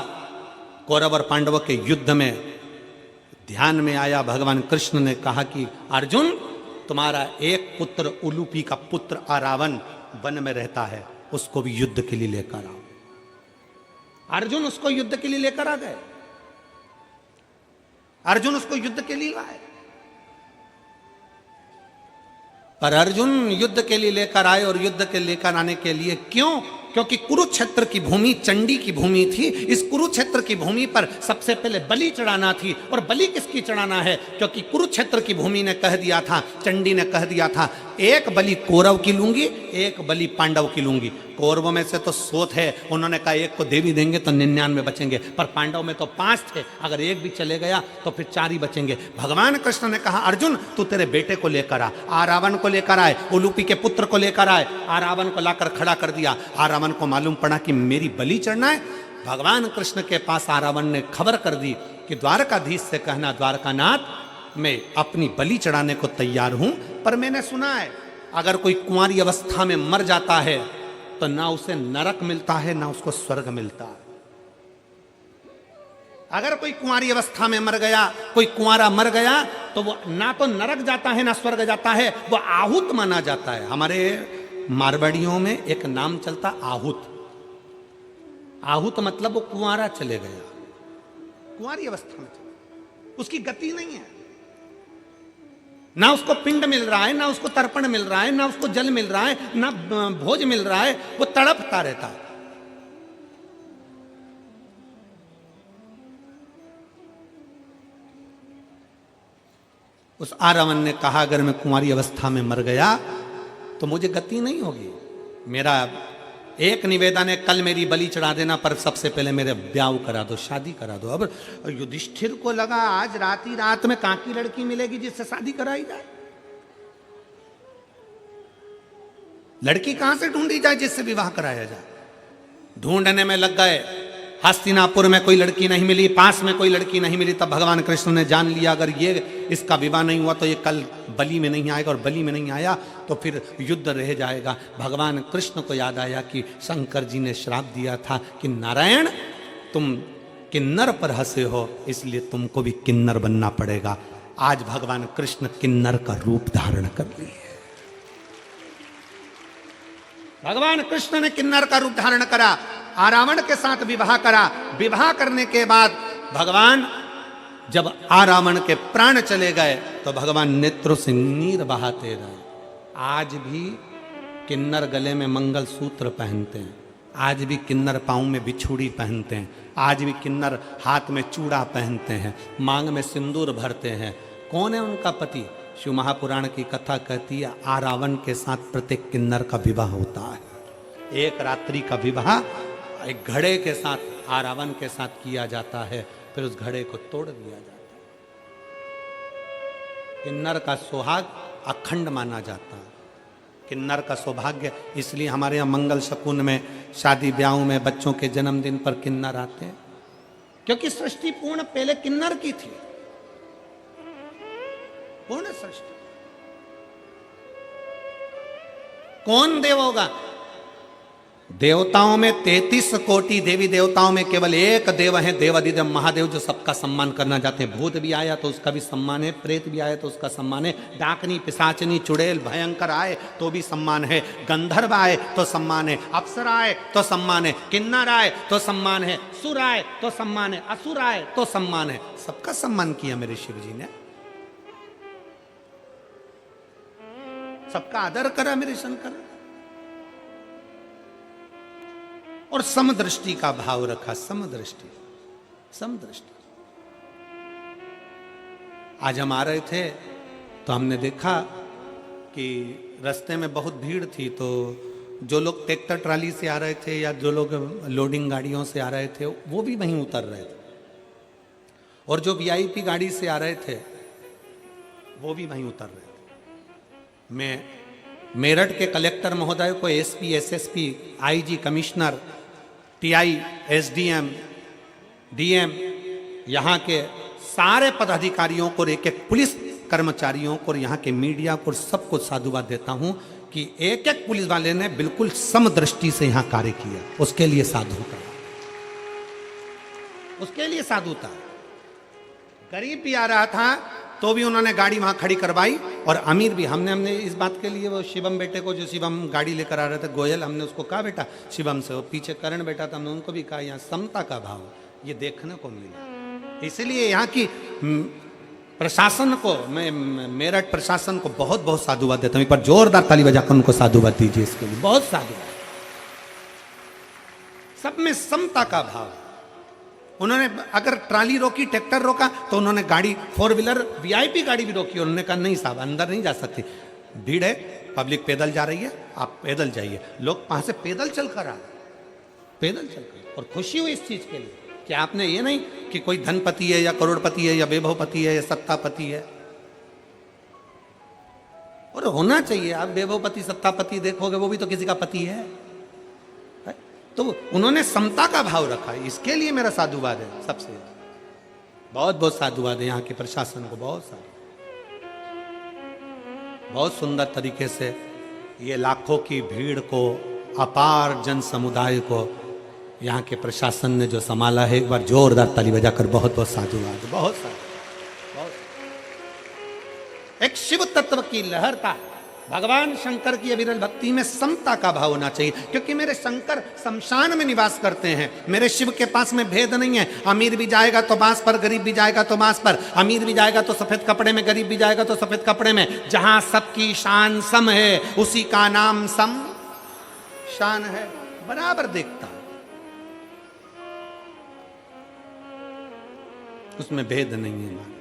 कौरव और पांडवों के युद्ध में ध्यान में आया, भगवान कृष्ण ने कहा कि अर्जुन, तुम्हारा एक पुत्र उलूपी का पुत्र अरावन वन में रहता है, उसको भी युद्ध के लिए लेकर आओ। अर्जुन उसको युद्ध के लिए लेकर आ गए, अर्जुन उसको युद्ध के लिए लाए। पर अर्जुन युद्ध के लिए लेकर आए, और युद्ध के लेकर आने के लिए क्यों? क्योंकि कुरुक्षेत्र की भूमि चंडी की भूमि थी। इस कुरुक्षेत्र की भूमि पर सबसे पहले बलि चढ़ाना थी। और बलि किसकी चढ़ाना है? क्योंकि कुरुक्षेत्र की भूमि ने कह दिया था, चंडी ने कह दिया था, एक बलि कौरव की लूंगी, एक बलि पांडव की लूंगी। कौरवों में से तो 100 थे, उन्होंने कहा एक को देवी देंगे तो 99 बचेंगे, पर पांडव में तो 5 थे, अगर एक भी चले गया तो फिर 4 ही बचेंगे। भगवान कृष्ण ने कहा, अर्जुन तू तेरे बेटे को लेकर आ, रावण को लेकर आए, उलूपी के पुत्र को लेकर आए। रावण को लाकर खड़ा कर दिया। रावण को मालूम पड़ा कि मेरी बलि चढ़ना है। भगवान कृष्ण के पास रावण ने खबर कर दी कि द्वारकाधीश से कहना, द्वारकानाथ मैं अपनी बलि चढ़ाने को तैयार हूं, पर मैंने सुना है अगर कोई कुंवारी अवस्था में मर जाता है तो ना उसे नरक मिलता है ना उसको स्वर्ग मिलता है। अगर कोई कुंवारी अवस्था में मर गया, कोई कुंवारा मर गया, तो वो ना तो नरक जाता है ना स्वर्ग जाता है, वो आहूत माना जाता है। हमारे मारवाड़ियों में एक नाम चलता आहूत। आहूत मतलब वो कुंवारा चले गया, कुंवारी अवस्था में चले, उसकी गति नहीं है, ना उसको पिंड मिल रहा है, ना उसको तर्पण मिल रहा है, ना उसको जल मिल रहा है, ना भोज मिल रहा है, वो तड़पता रहता है। उस आरावन ने कहा अगर मैं कुंवारी अवस्था में मर गया तो मुझे गति नहीं होगी। मेरा एक निवेदन है, कल मेरी बलि चढ़ा देना, पर सबसे पहले मेरे ब्याह करा दो, शादी करा दो। अब युधिष्ठिर को लगा आज रात ही रात में कहां की लड़की मिलेगी जिससे शादी कराई जाए, लड़की कहां से ढूंढी जाए जिससे विवाह कराया जाए। ढूंढने में लग गए, हस्तिनापुर में कोई लड़की नहीं मिली, पास में कोई लड़की नहीं मिली। तब भगवान कृष्ण ने जान लिया अगर ये इसका विवाह नहीं हुआ तो ये कल बलि में नहीं आएगा, और बलि में नहीं आया तो फिर युद्ध रह जाएगा। भगवान कृष्ण को याद आया कि शंकर जी ने श्राप दिया था कि नारायण तुम किन्नर पर हंसे हो, इसलिए तुमको भी किन्नर बनना पड़ेगा। आज भगवान कृष्ण किन्नर का रूप धारण कर लिए। भगवान कृष्ण ने किन्नर का रूप धारण करा, आरावण के साथ विवाह करा। विवाह करने के बाद भगवान जब आरावण के प्राण चले गए तो भगवान नेत्रों से नीर बहाते रहे। आज भी किन्नर गले में मंगल सूत्र पहनते हैं, आज भी किन्नर पाँव में बिछुड़ी पहनते हैं, आज भी किन्नर हाथ में चूड़ा पहनते हैं, मांग में सिंदूर भरते हैं। कौन है उनका पति? शिव महापुराण की कथा कहती है आरावण के साथ प्रत्येक किन्नर का विवाह होता है। एक रात्रि का विवाह एक घड़े के साथ आरावण के साथ किया जाता है, फिर उस घड़े को तोड़ दिया जाता है। किन्नर का सुहाग अखंड माना जाता है, किन्नर का सौभाग्य। इसलिए हमारे यहाँ मंगल शकुन में, शादी ब्याहों में, बच्चों के जन्मदिन पर किन्नर आते हैं, क्योंकि सृष्टि पूर्ण पहले किन्नर की थी, पूर्ण सृष्टि। कौन देव होगा? देवताओं में 33 कोटि देवी देवताओं में केवल एक देव है, देवादिदेव महादेव, जो सबका सम्मान करना चाहते हैं। भूत भी आया तो उसका भी सम्मान है, प्रेत भी आया तो उसका सम्मान है, डाकनी, पिशाचनी, चुड़ैल, भयंकर आए तो भी सम्मान है, गंधर्व आए तो सम्मान है, अप्सरा आए तो सम्मान है, किन्नर आए तो सम्मान है, सुर आए तो सम्मान है, असुर आए तो सम्मान है। सबका सम्मान किया मेरे शिव जी ने, सबका आदर करा मेरे शंकर, और समदृष्टि का भाव रखा। समदृष्टि, समदृष्टि। आज हम आ रहे थे तो हमने देखा कि रास्ते में बहुत भीड़ थी, तो जो लोग ट्रैक्टर ट्राली से आ रहे थे या जो लोग लोडिंग गाड़ियों से आ रहे थे वो भी वहीं उतर रहे थे, और जो वीआईपी गाड़ी से आ रहे थे वो भी वहीं उतर रहे थे। मैं मेरठ के कलेक्टर महोदय को, SP, SSP, IG, commissioner, TI, SDM, DM, यहाँ के सारे पदाधिकारियों को, एक एक पुलिस कर्मचारियों को, यहाँ के मीडिया को, सबको साधुवाद देता हूँ कि एक एक पुलिस वाले ने बिल्कुल समदृष्टि से यहाँ कार्य किया। उसके लिए साधुता, उसके लिए साधुता। गरीब भी आ रहा था तो भी उन्होंने गाड़ी वहां खड़ी करवाई, और अमीर भी। हमने इस बात के लिए वो शिवम बेटे को, जो शिवम गाड़ी लेकर आ रहे थे, गोयल, हमने उसको कहा बेटा शिवम से, वो पीछे करण बेटा था, हमने उनको भी कहा यहाँ समता का भाव ये देखने को मिला। इसलिए यहाँ की प्रशासन को, मैं मेरठ प्रशासन को बहुत बहुत साधुवाद देता हूँ। एक बार जोरदार ताली बजाकर उनको साधुवाद दीजिए इसके लिए, बहुत साधुवाद। सब में समता का भाव। उन्होंने अगर ट्राली रोकी, ट्रैक्टर रोका, तो उन्होंने गाड़ी, 4 व्हीलर वीआईपी गाड़ी भी रोकी। उन्होंने कहा नहीं साहब, अंदर नहीं जा सकती, भीड़ है, पब्लिक पैदल जा रही है, आप पैदल जाइए। लोग वहां से पैदल चल कर आ, पैदल चल कर, और खुशी हुई इस चीज के लिए कि आपने ये नहीं कि कोई धनपति है या करोड़पति है या वैभवपति है या सत्तापति है। और होना चाहिए, आप वैभवपति सत्तापति देखोगे वो भी तो किसी का पति है। तो उन्होंने समता का भाव रखा, इसके लिए मेरा साधुवाद है। सबसे बहुत बहुत साधुवाद है यहाँ के प्रशासन को, बहुत सारा, बहुत सुंदर तरीके से ये लाखों की भीड़ को, अपार जन समुदाय को यहाँ के प्रशासन ने जो संभाला है, एक बार जोरदार ताली बजाकर बहुत बहुत साधुवाद, बहुत साधु। एक शिव तत्व की लहर का, भगवान शंकर की अविरल भक्ति में समता का भाव होना चाहिए, क्योंकि मेरे शंकर शमशान में निवास करते हैं। मेरे शिव के पास में भेद नहीं है, अमीर भी जाएगा तो बांस पर, गरीब भी जाएगा तो बांस पर, अमीर भी जाएगा तो सफेद कपड़े में, गरीब भी जाएगा तो सफेद कपड़े में। जहां सबकी शान सम है, उसी का नाम सम शान है। बराबर देखता, उसमें भेद नहीं है।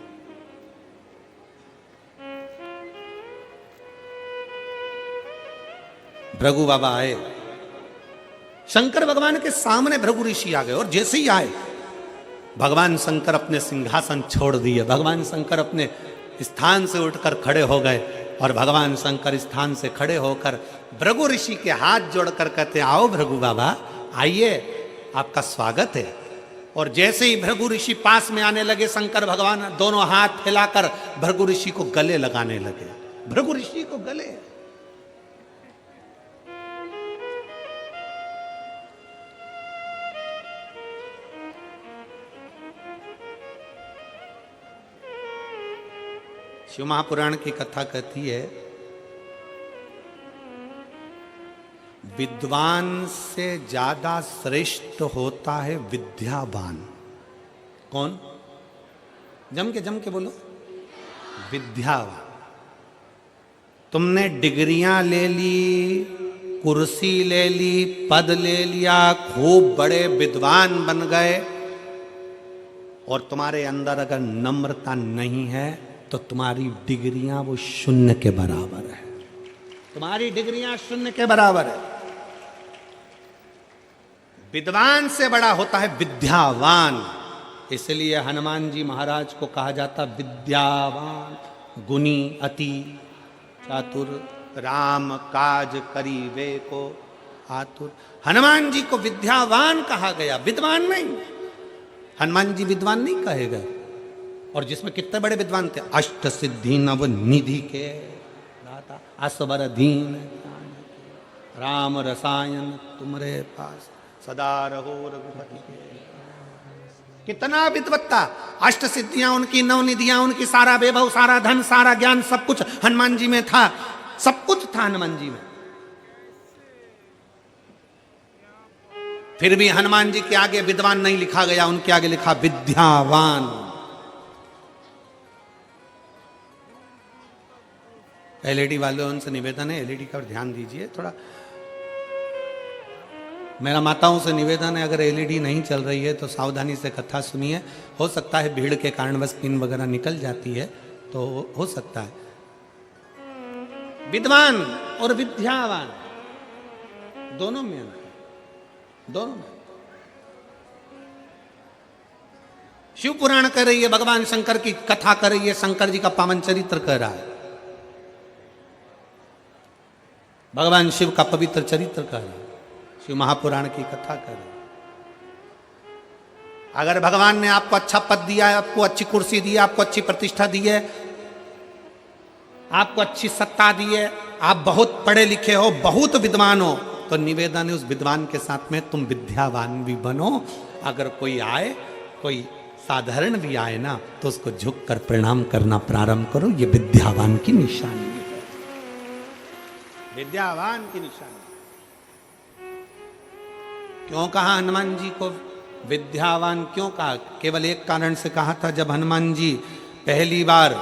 भृगु बाबा आए, शंकर भगवान के सामने भृगु ऋषि आ गए, और जैसे ही आए भगवान शंकर अपने सिंहासन छोड़ दिए। भगवान शंकर अपने स्थान से उठकर खड़े हो गए, और भगवान शंकर स्थान से खड़े होकर भृगु ऋषि के हाथ जोड़कर कहते, आओ भृगु बाबा, आइए, आपका स्वागत है। और जैसे ही भृगु ऋषि पास में आने लगे, शंकर भगवान दोनों हाथ फैलाकर भृगु ऋषि को गले लगाने लगे। भृगु ऋषि को गले। शिव महापुराण की कथा कहती है, विद्वान से ज्यादा श्रेष्ठ होता है विद्यावान। कौन? जम के बोलो, विद्यावान। तुमने डिग्रियां ले ली, कुर्सी ले ली, पद ले लिया, खूब बड़े विद्वान बन गए, और तुम्हारे अंदर अगर नम्रता नहीं है तो तुम्हारी डिग्रियां वो शून्य के बराबर है। तुम्हारी डिग्रियां शून्य के बराबर है। विद्वान से बड़ा होता है विद्यावान। इसलिए हनुमान जी महाराज को कहा जाता विद्यावान, गुणी, अति चातुर, राम काज करीबे को आतुर। हनुमान जी को विद्यावान कहा गया, विद्वान नहीं। हनुमान जी विद्वान नहीं कहे गए। और जिसमें कितने बड़े विद्वान थे, अष्ट सिद्धि नव निधि के दाता, असबर दीन राम रसायन तुमरे पास, सदा रहो रघुपति के। कितना विद्वत्ता, अष्ट सिद्धियां उनकी, नव निधियां उनकी, सारा वैभव, सारा धन, सारा ज्ञान, सब कुछ हनुमान जी में था। सब कुछ था हनुमान जी में। फिर भी हनुमान जी के आगे विद्वान नहीं लिखा गया, उनके आगे लिखा विद्यावान। एलईडी वालों उनसे निवेदन है, एलईडी का ध्यान दीजिए थोड़ा। मेरा माताओं से निवेदन है, अगर एलईडी नहीं चल रही है तो सावधानी से कथा सुनिए। हो सकता है भीड़ के कारण बस पिन वगैरह निकल जाती है, तो हो सकता है। विद्वान और विद्यावान दोनों में अंतर, दोनों में। शिव पुराण कर रही है, भगवान शंकर की कथा कर रही है, शंकर जी का पावन चरित्र कर रहा है, भगवान शिव का पवित्र चरित्र कर रहा है, शिव महापुराण की कथा कर रहा है। अगर भगवान ने आपको अच्छा पद दिया है, आपको अच्छी कुर्सी दी है, आपको अच्छी प्रतिष्ठा दी है, आपको अच्छी सत्ता दी है, आप बहुत पढ़े लिखे हो, बहुत विद्वान हो, तो निवेदन है उस विद्वान के साथ में तुम विद्यावान भी बनो। अगर कोई आए, कोई साधारण भी आए ना, तो उसको झुक कर प्रणाम करना प्रारंभ करो। ये विद्यावान की निशानी है, विद्यावान की निशानी। क्यों कहा हनुमान जी को विद्यावान? क्यों कहा? केवल एक कारण से कहा था। जब हनुमान जी पहली बार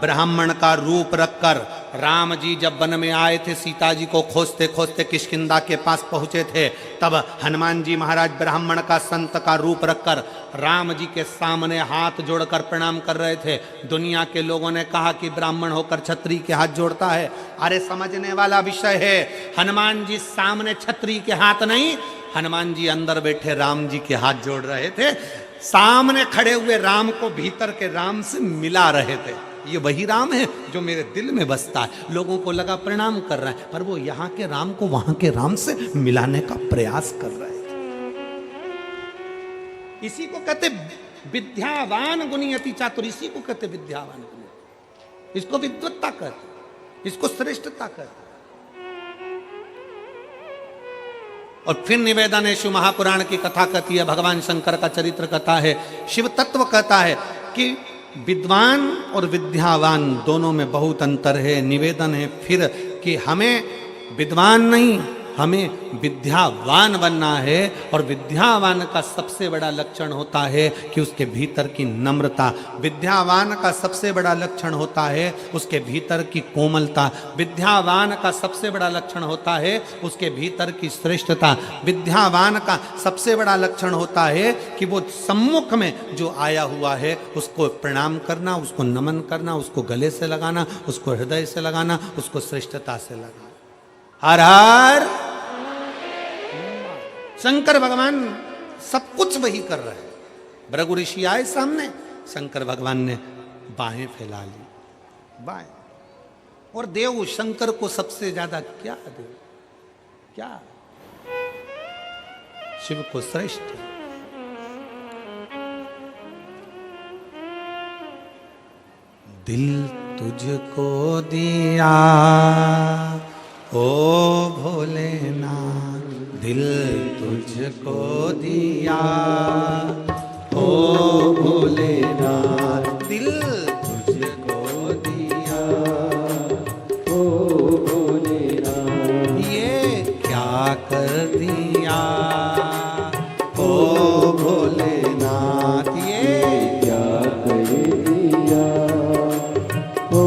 ब्राह्मण का रूप रखकर, राम जी जब वन में आए थे, सीता जी को खोजते खोजते किष्किंधा के पास पहुंचे थे, तब हनुमान जी महाराज ब्राह्मण का, संत का रूप रखकर राम जी के सामने हाथ जोड़कर प्रणाम कर रहे थे। दुनिया के लोगों ने कहा कि ब्राह्मण होकर छत्री के हाथ जोड़ता है। अरे समझने वाला विषय है। हनुमान जी सामने छत्री के हाथ नहीं, हनुमान जी अंदर बैठे राम जी के हाथ जोड़ रहे थे। सामने खड़े हुए राम को भीतर के राम से मिला रहे थे। ये वही राम है जो मेरे दिल में बसता है। लोगों को लगा प्रणाम कर रहे हैं, पर वो यहाँ के राम को वहां के राम से मिलाने का प्रयास कर रहे थे। इसी को कहते विद्यावान गुणी अति चातुर। इसी को कहते विद्यावान गुणी। इसको विद्वत्ता कहते, इसको श्रेष्ठता कहते। और फिर निवेदन है, शिव महापुराण की कथा कहती है, भगवान शंकर का चरित्र कथा है, शिव तत्व कहता है कि विद्वान और विद्यावान दोनों में बहुत अंतर है। निवेदन है फिर कि हमें विद्वान नहीं, हमें विद्यावान बनना है। और विद्यावान का सबसे बड़ा लक्षण होता है कि उसके भीतर की नम्रता, विद्यावान का सबसे बड़ा लक्षण होता है उसके भीतर की कोमलता, विद्यावान का सबसे बड़ा लक्षण होता है उसके भीतर की श्रेष्ठता, विद्यावान का सबसे बड़ा लक्षण होता है कि वो सम्मुख में जो आया हुआ है उसको प्रणाम करना, उसको नमन करना, उसको गले से लगाना, उसको हृदय से लगाना, उसको श्रेष्ठता से लगाना। हर हर शंकर भगवान सब कुछ वही कर रहे हैं। भृगु ऋषि आए सामने, शंकर भगवान ने बाहें फैला ली, बाएं। और देव शंकर को सबसे ज्यादा क्या देव, क्या शिव को श्रेष्ठ। दिल तुझको दिया ओ भोलेनाथ, दिल तुझको दिया ओ भोलेनाथ, दिल तुझको दिया ओ भोलेनाथ, ये क्या कर दिया ओ भोलेनाथ, ये क्या कर दिया ओ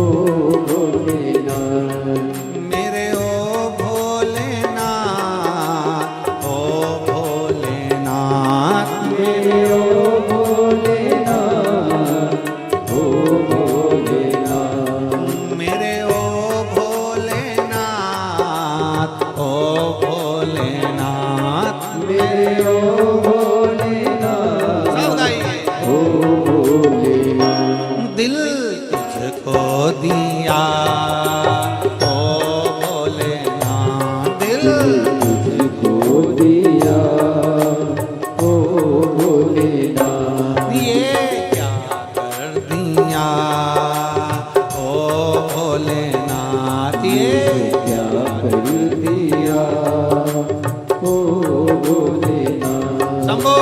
भोलेनाथ, मेरे ओ भोलेनाथ, ओ भोलेनाथ, मेरे ओ भोलेनाथ, ओ भोलेनाथ, मेरे ओ भोलेनाथ, ओ भोलेनाथ, मेरे ओ भोलेनाथ, सब गाइए। ओ भोलेनाथ, दिल तुझको दिया ओ भोलेनाथ, दिल तुझको दिया ओ भोलेनाथ, ये क्या कर दिया ओ भोलेनाथ, ये क्या कर दिया ओ भोलेनाथ। शंभो।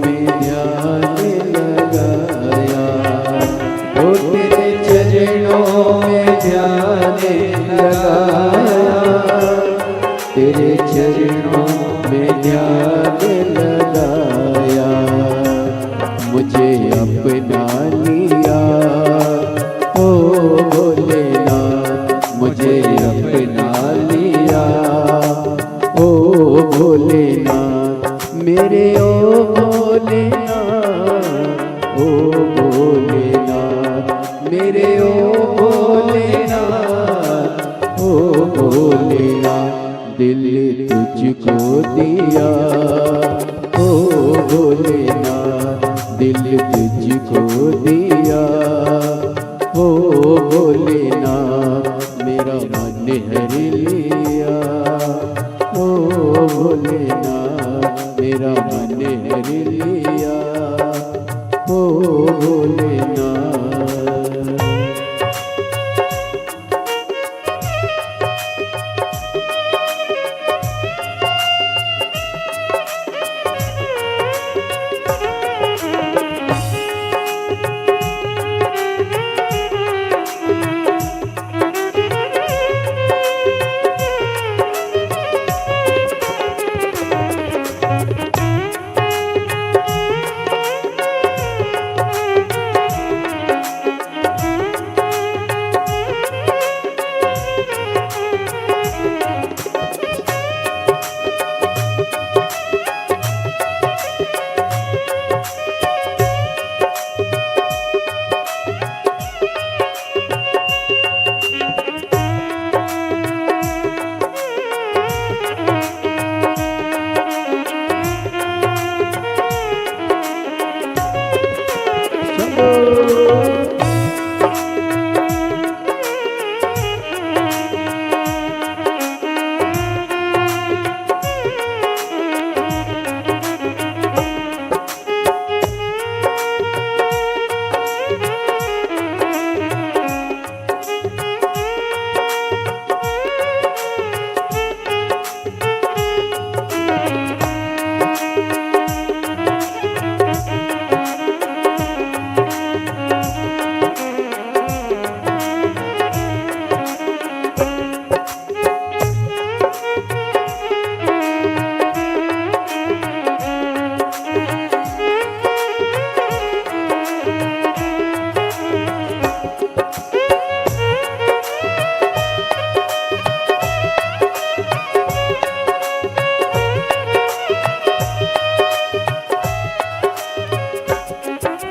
में ध्यान लगाया, ओ तेरे चरणों में ध्यान लगाया, तेरे चरणों में ध्यान लगाया, मुझे अपना लिया ओ भोलेनाथ, मुझे अपना लिया ओ भोलेनाथ, मेरे ओ भोलेनाथ, ओ भोलेनाथ, मेरे ओ भोलेनाथ, ओ भोलेनाथ, दिल तुझको दिया ओ भोलेनाथ, दिल तुझको दिया ओ भोलेनाथ, मेरा मन हर लिया ओ भोलेनाथ, मेरा मन हर लिया ओ भोलेनाथ।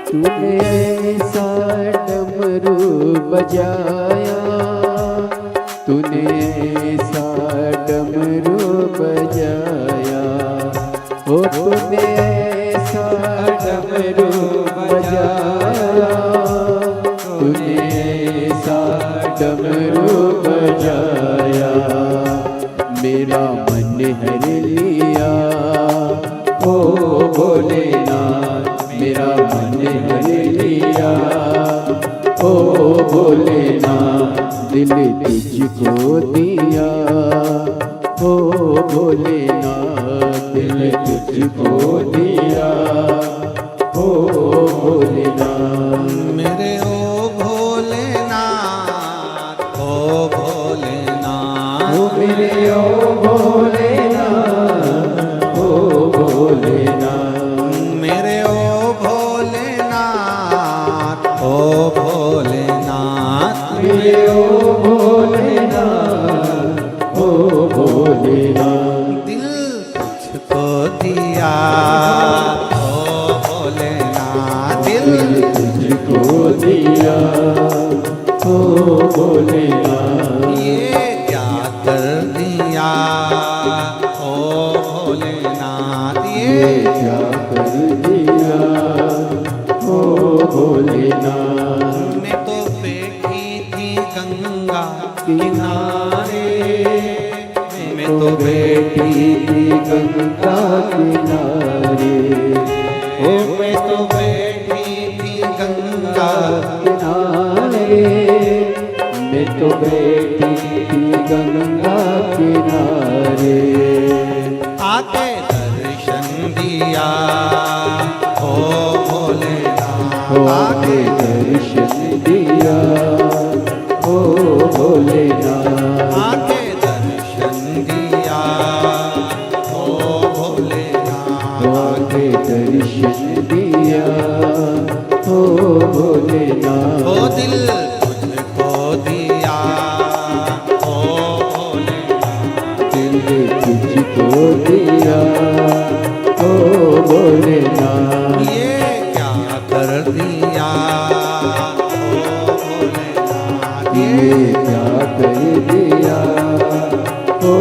तूने ऐसा डमरू बजाया, तूने ऐसा डमरू बजाया, ओ तूने ऐसा डमरू बजाया, तूने ऐसा डमरू बजाया, मेरा मन हर लिया ओ भोलेनाथ, मेरा मन हर लिया ओ भोलेनाथ, दिल तुझको दिया ओ भोलेनाथ, दिल तुझको दिया ओ भोलेनाथ, मेरे ओ भोलेनाथ, ओ भोलेनाथ, ओ मेरे ओ भोलेनाथ, ओ भोलेनाथ, मेरे ओ भोलेनाथ, ओ भोलेनाथ, मेरे ओ भोलेनाथ, ओ भोलेनाथ, दिल तुझको दिया ओ भोलेनाथ, दिल तुझको दिया ओ भोलेनाथ, ये क्या कर दिया ओ भोलेनाथ, ये क्या कर दिया ओ भोलेनाथ, मैं तो बैठी थी गंगा किनारे, मैं तो बैठी थी गंगा किनारे, ओ मैं तो बैठी थी गंगा किनारे, मैं तो बैठी थी गंगा किनारे, आके दर्शन दिया दिया ओ भोलेनाथ आके दर्शन दिया ओ भोलेनाथ आके दर्शन दिया ओ भोलेनाथ आके दर्शन दिया ओ भोलेनाथ ओ दिल तुझको दिया ओ भोलेनाथ दिल तुझको दिया ओ भोलेनाथ ये क्या कर दिया ओ भोलेनाथ ये क्या कर दिया ओ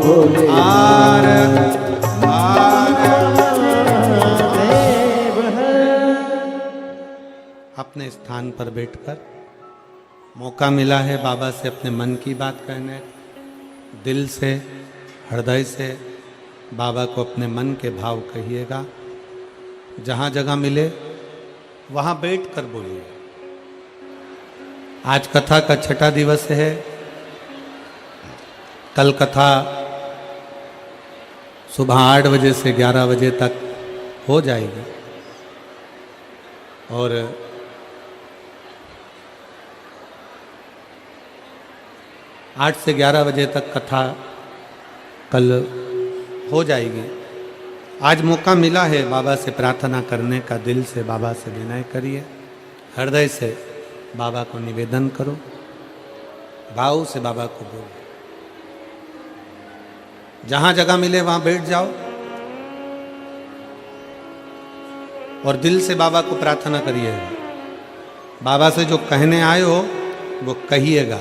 भोलेनाथ अपने स्थान पर बैठकर मौका मिला है बाबा से अपने मन की बात कहने, दिल से हृदय से बाबा को अपने मन के भाव कहिएगा। जहाँ जगह मिले वहाँ बैठकर बोलिए। आज कथा का छठा दिवस है। कल कथा सुबह 8 बजे से 11 बजे तक हो जाएगी और 8 से 11 बजे तक कथा कल हो जाएगी। आज मौका मिला है बाबा से प्रार्थना करने का, दिल से बाबा से विनय करिए, हृदय से बाबा को निवेदन करो, भाव से बाबा को बोलो। जहाँ जगह मिले वहाँ बैठ जाओ और दिल से बाबा को प्रार्थना करिएगा। बाबा से जो कहने आए हो वो कहिएगा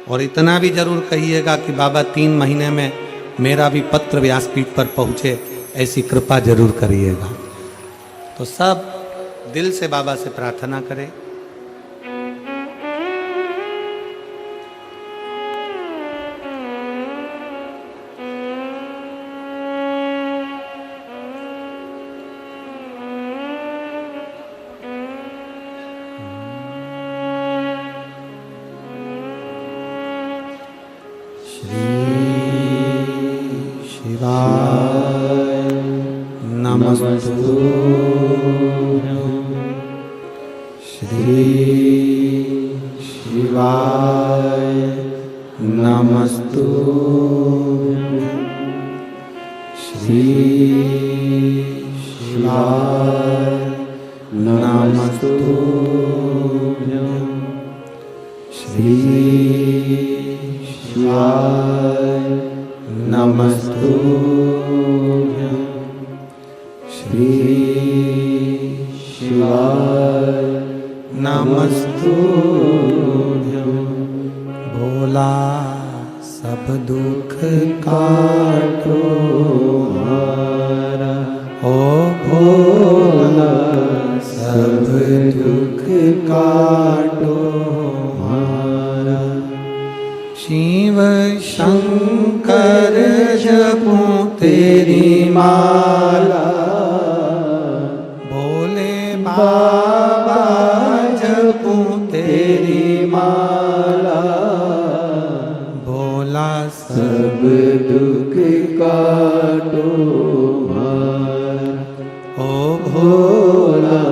और इतना भी जरूर कहिएगा कि बाबा 3 महीने में मेरा भी पत्र व्यासपीठ पर पहुँचे, ऐसी कृपा जरूर करिएगा। तो सब दिल से बाबा से प्रार्थना करें। नमस्तु श्री शिवाय नमस्तु श्री शिवाय नमस्तु श्री शिवाय नमस्तु श्री शिवाय नमस्तुभ्यं। भोला सब दुख काटो हमारा, ओ भोला सब दुख काटो हमारा। शिव शंकर जपूं तेरी माला, भोले बाबा जपूं तेरी माला। भोला सब दुख काटो हमारा, ओ भोला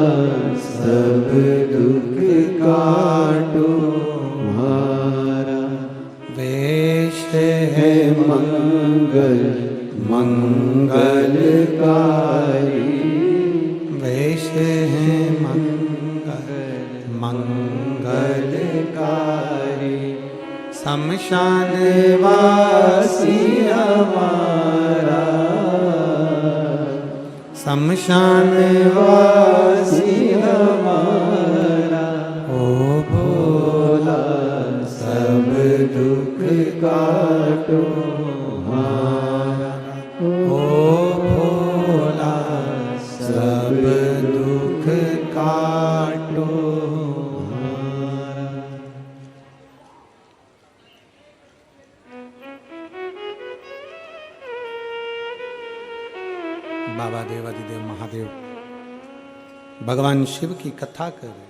सब दुख काटो हमारा। वेश है मंगल मंगलकारी, वेश है मंगल मंगलकारी। शमशान वासी हमारा, शमशान वासी हमारा। ओ भोला सब दुख काटो हमारा, ओ भोला सब दुख काटो हमारा। बाबा देवादिदेव महादेव भगवान शिव की कथा कर रहे।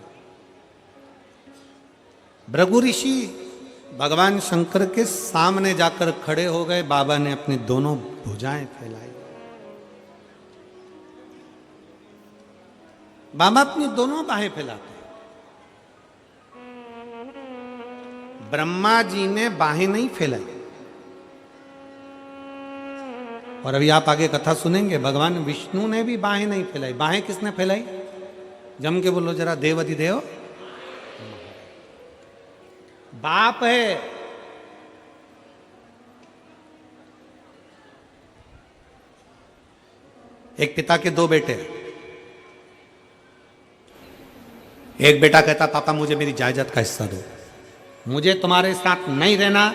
भृगु ऋषि भगवान शंकर के सामने जाकर खड़े हो गए। बाबा ने अपनी दोनों भुजाएं फैलाई बाबा अपनी दोनों बाहें फैलाते हैं। ब्रह्मा जी ने बाहें नहीं फैलाई, और अभी आप आगे कथा सुनेंगे भगवान विष्णु ने भी बाहें नहीं फैलाई। बाहें किसने फैलाई? जम के बोलो जरा, देव अधिदेव बाप है। एक पिता के दो बेटे, एक बेटा कहता पापा मुझे मेरी जायदाद का हिस्सा दो, मुझे तुम्हारे साथ नहीं रहना,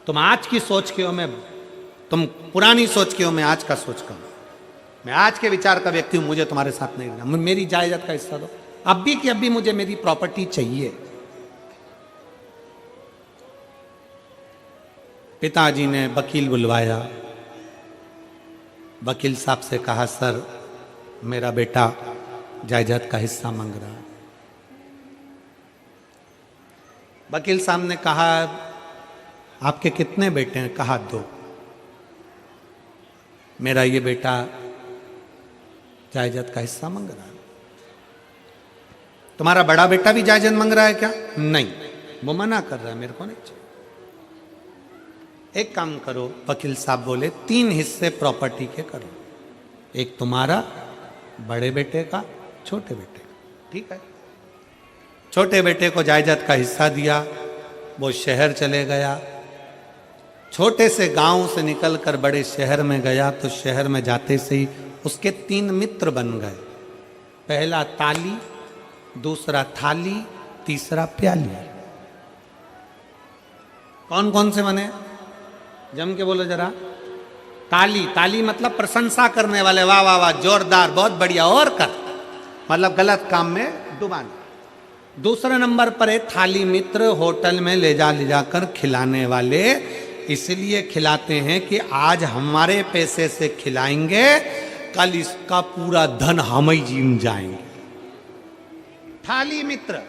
तुम आज की सोच के हो, मैं तुम पुरानी सोच के हो, मैं आज का सोच का हूं, मैं आज के विचार का व्यक्ति हूं, मुझे तुम्हारे साथ नहीं रहना, मेरी जायदाद का हिस्सा दो, अब भी कि अभी मुझे मेरी प्रॉपर्टी चाहिए। पिताजी ने वकील बुलवाया, वकील साहब से कहा सर मेरा बेटा जायदाद का हिस्सा मांग रहा है। वकील साहब ने कहा आपके कितने बेटे हैं? कहा दो। मेरा ये बेटा जायदाद का हिस्सा मांग रहा है। तुम्हारा बड़ा बेटा भी जायदाद मांग रहा है क्या? नहीं, वो मना कर रहा है, मेरे को नहीं चाहिए। एक काम करो, वकील साहब बोले 3 हिस्से प्रॉपर्टी के करो, एक तुम्हारा, बड़े बेटे का, छोटे बेटे का। ठीक है, छोटे बेटे को जायदाद का हिस्सा दिया, वो शहर चले गया। छोटे से गांव से निकलकर बड़े शहर में गया, तो शहर में जाते से ही उसके 3 मित्र बन गए। पहला ताली, दूसरा थाली, तीसरा प्याली। कौन कौन से बने? जम के बोलो जरा। ताली, ताली मतलब प्रशंसा करने वाले, वाह वाह वाह, जोरदार, बहुत बढ़िया, और कर, मतलब गलत काम में डुबाना। दूसरे नंबर पर है थाली मित्र, होटल में ले जाकर खिलाने वाले, इसलिए खिलाते हैं कि आज हमारे पैसे से खिलाएंगे, कल इसका पूरा धन हम ही जीम जाएंगे। थाली मित्र।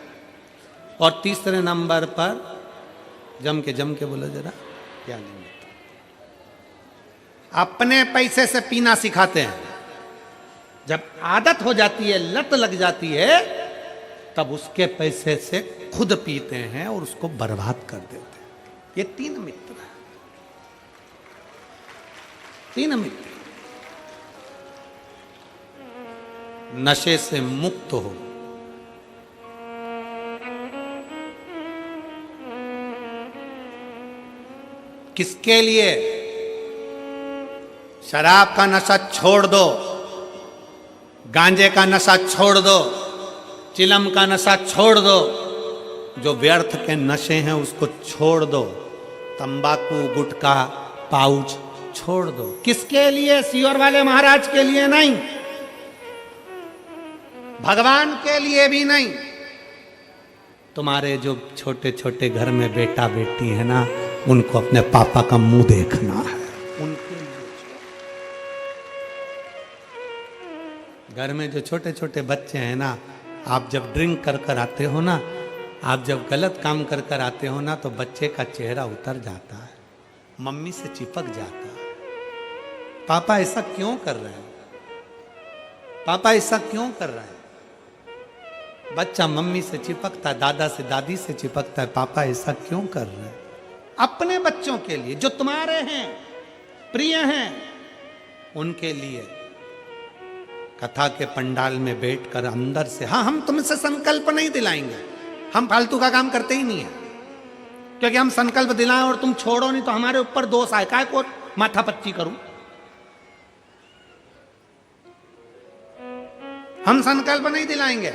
और तीसरे नंबर पर जम के बोलो जरा, प्याली मित्र। अपने पैसे से पीना सिखाते हैं, जब आदत हो जाती है, लत लग जाती है, तब उसके पैसे से खुद पीते हैं और उसको बर्बाद कर देते हैं। ये 3 मित्र हैं, 3 मित्र। नशे से मुक्त हो, किसके लिए? शराब का नशा छोड़ दो, गांजे का नशा छोड़ दो, चिलम का नशा छोड़ दो, जो व्यर्थ के नशे हैं उसको छोड़ दो, तंबाकू, गुटखा, पाउच छोड़ दो। किसके लिए? सियोर वाले महाराज के लिए नहीं, भगवान के लिए भी नहीं। तुम्हारे जो छोटे छोटे घर में बेटा बेटी है ना, उनको अपने पापा का मुंह देखना है, उनके लिए। घर में जो छोटे छोटे बच्चे हैं ना, आप जब ड्रिंक कर कर आते हो ना, आप जब गलत काम कर कर आते हो ना, तो बच्चे का चेहरा उतर जाता है, मम्मी से चिपक जाता है। पापा ऐसा क्यों कर रहे हैं? पापा ऐसा क्यों कर रहे हैं? बच्चा मम्मी से चिपकता है, दादा से, दादी से चिपकता है, पापा ऐसा क्यों कर रहे हैं? अपने बच्चों के लिए, जो तुम्हारे हैं, प्रिय हैं, उनके लिए। कथा के पंडाल में बैठकर अंदर से, हाँ हम तुमसे संकल्प नहीं दिलाएंगे, हम फालतू का काम करते ही नहीं है, क्योंकि हम संकल्प दिलाएं और तुम छोड़ो नहीं तो हमारे ऊपर दोष आए, काय को माथा पच्ची करूं। हम संकल्प नहीं दिलाएंगे।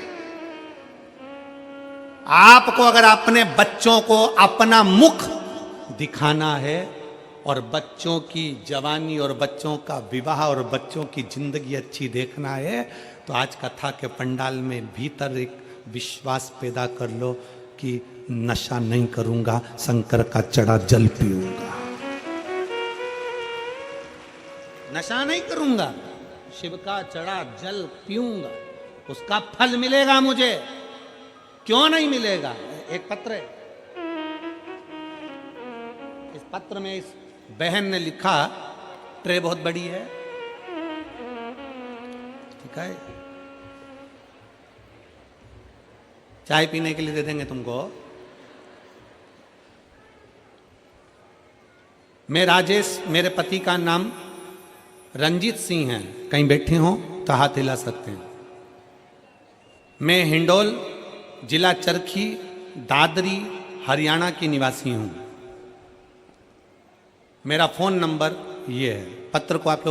आपको अगर अपने बच्चों को अपना मुख दिखाना है और बच्चों की जवानी और बच्चों का विवाह और बच्चों की जिंदगी अच्छी देखना है, तो आज कथा के पंडाल में भीतर एक विश्वास पैदा कर लो कि नशा नहीं करूंगा, शंकर का चढ़ा जल पीऊंगा। नशा नहीं करूंगा, शिव का चढ़ा जल पीऊंगा, उसका फल मिलेगा मुझे। क्यों नहीं मिलेगा? एक पत्र है, इस पत्र में इस बहन ने लिखा, ट्रे बहुत बड़ी है, ठीक है, चाय पीने के लिए दे देंगे तुमको। मैं राजेश, मेरे पति का नाम रंजीत सिंह है, कहीं बैठे हो तो हाथ हिला सकते हैं। मैं हिंडोल, जिला चरखी, दादरी, हरियाणा की निवासी हूं। मेरा फोन नंबर ये है। पत्र को आप लोग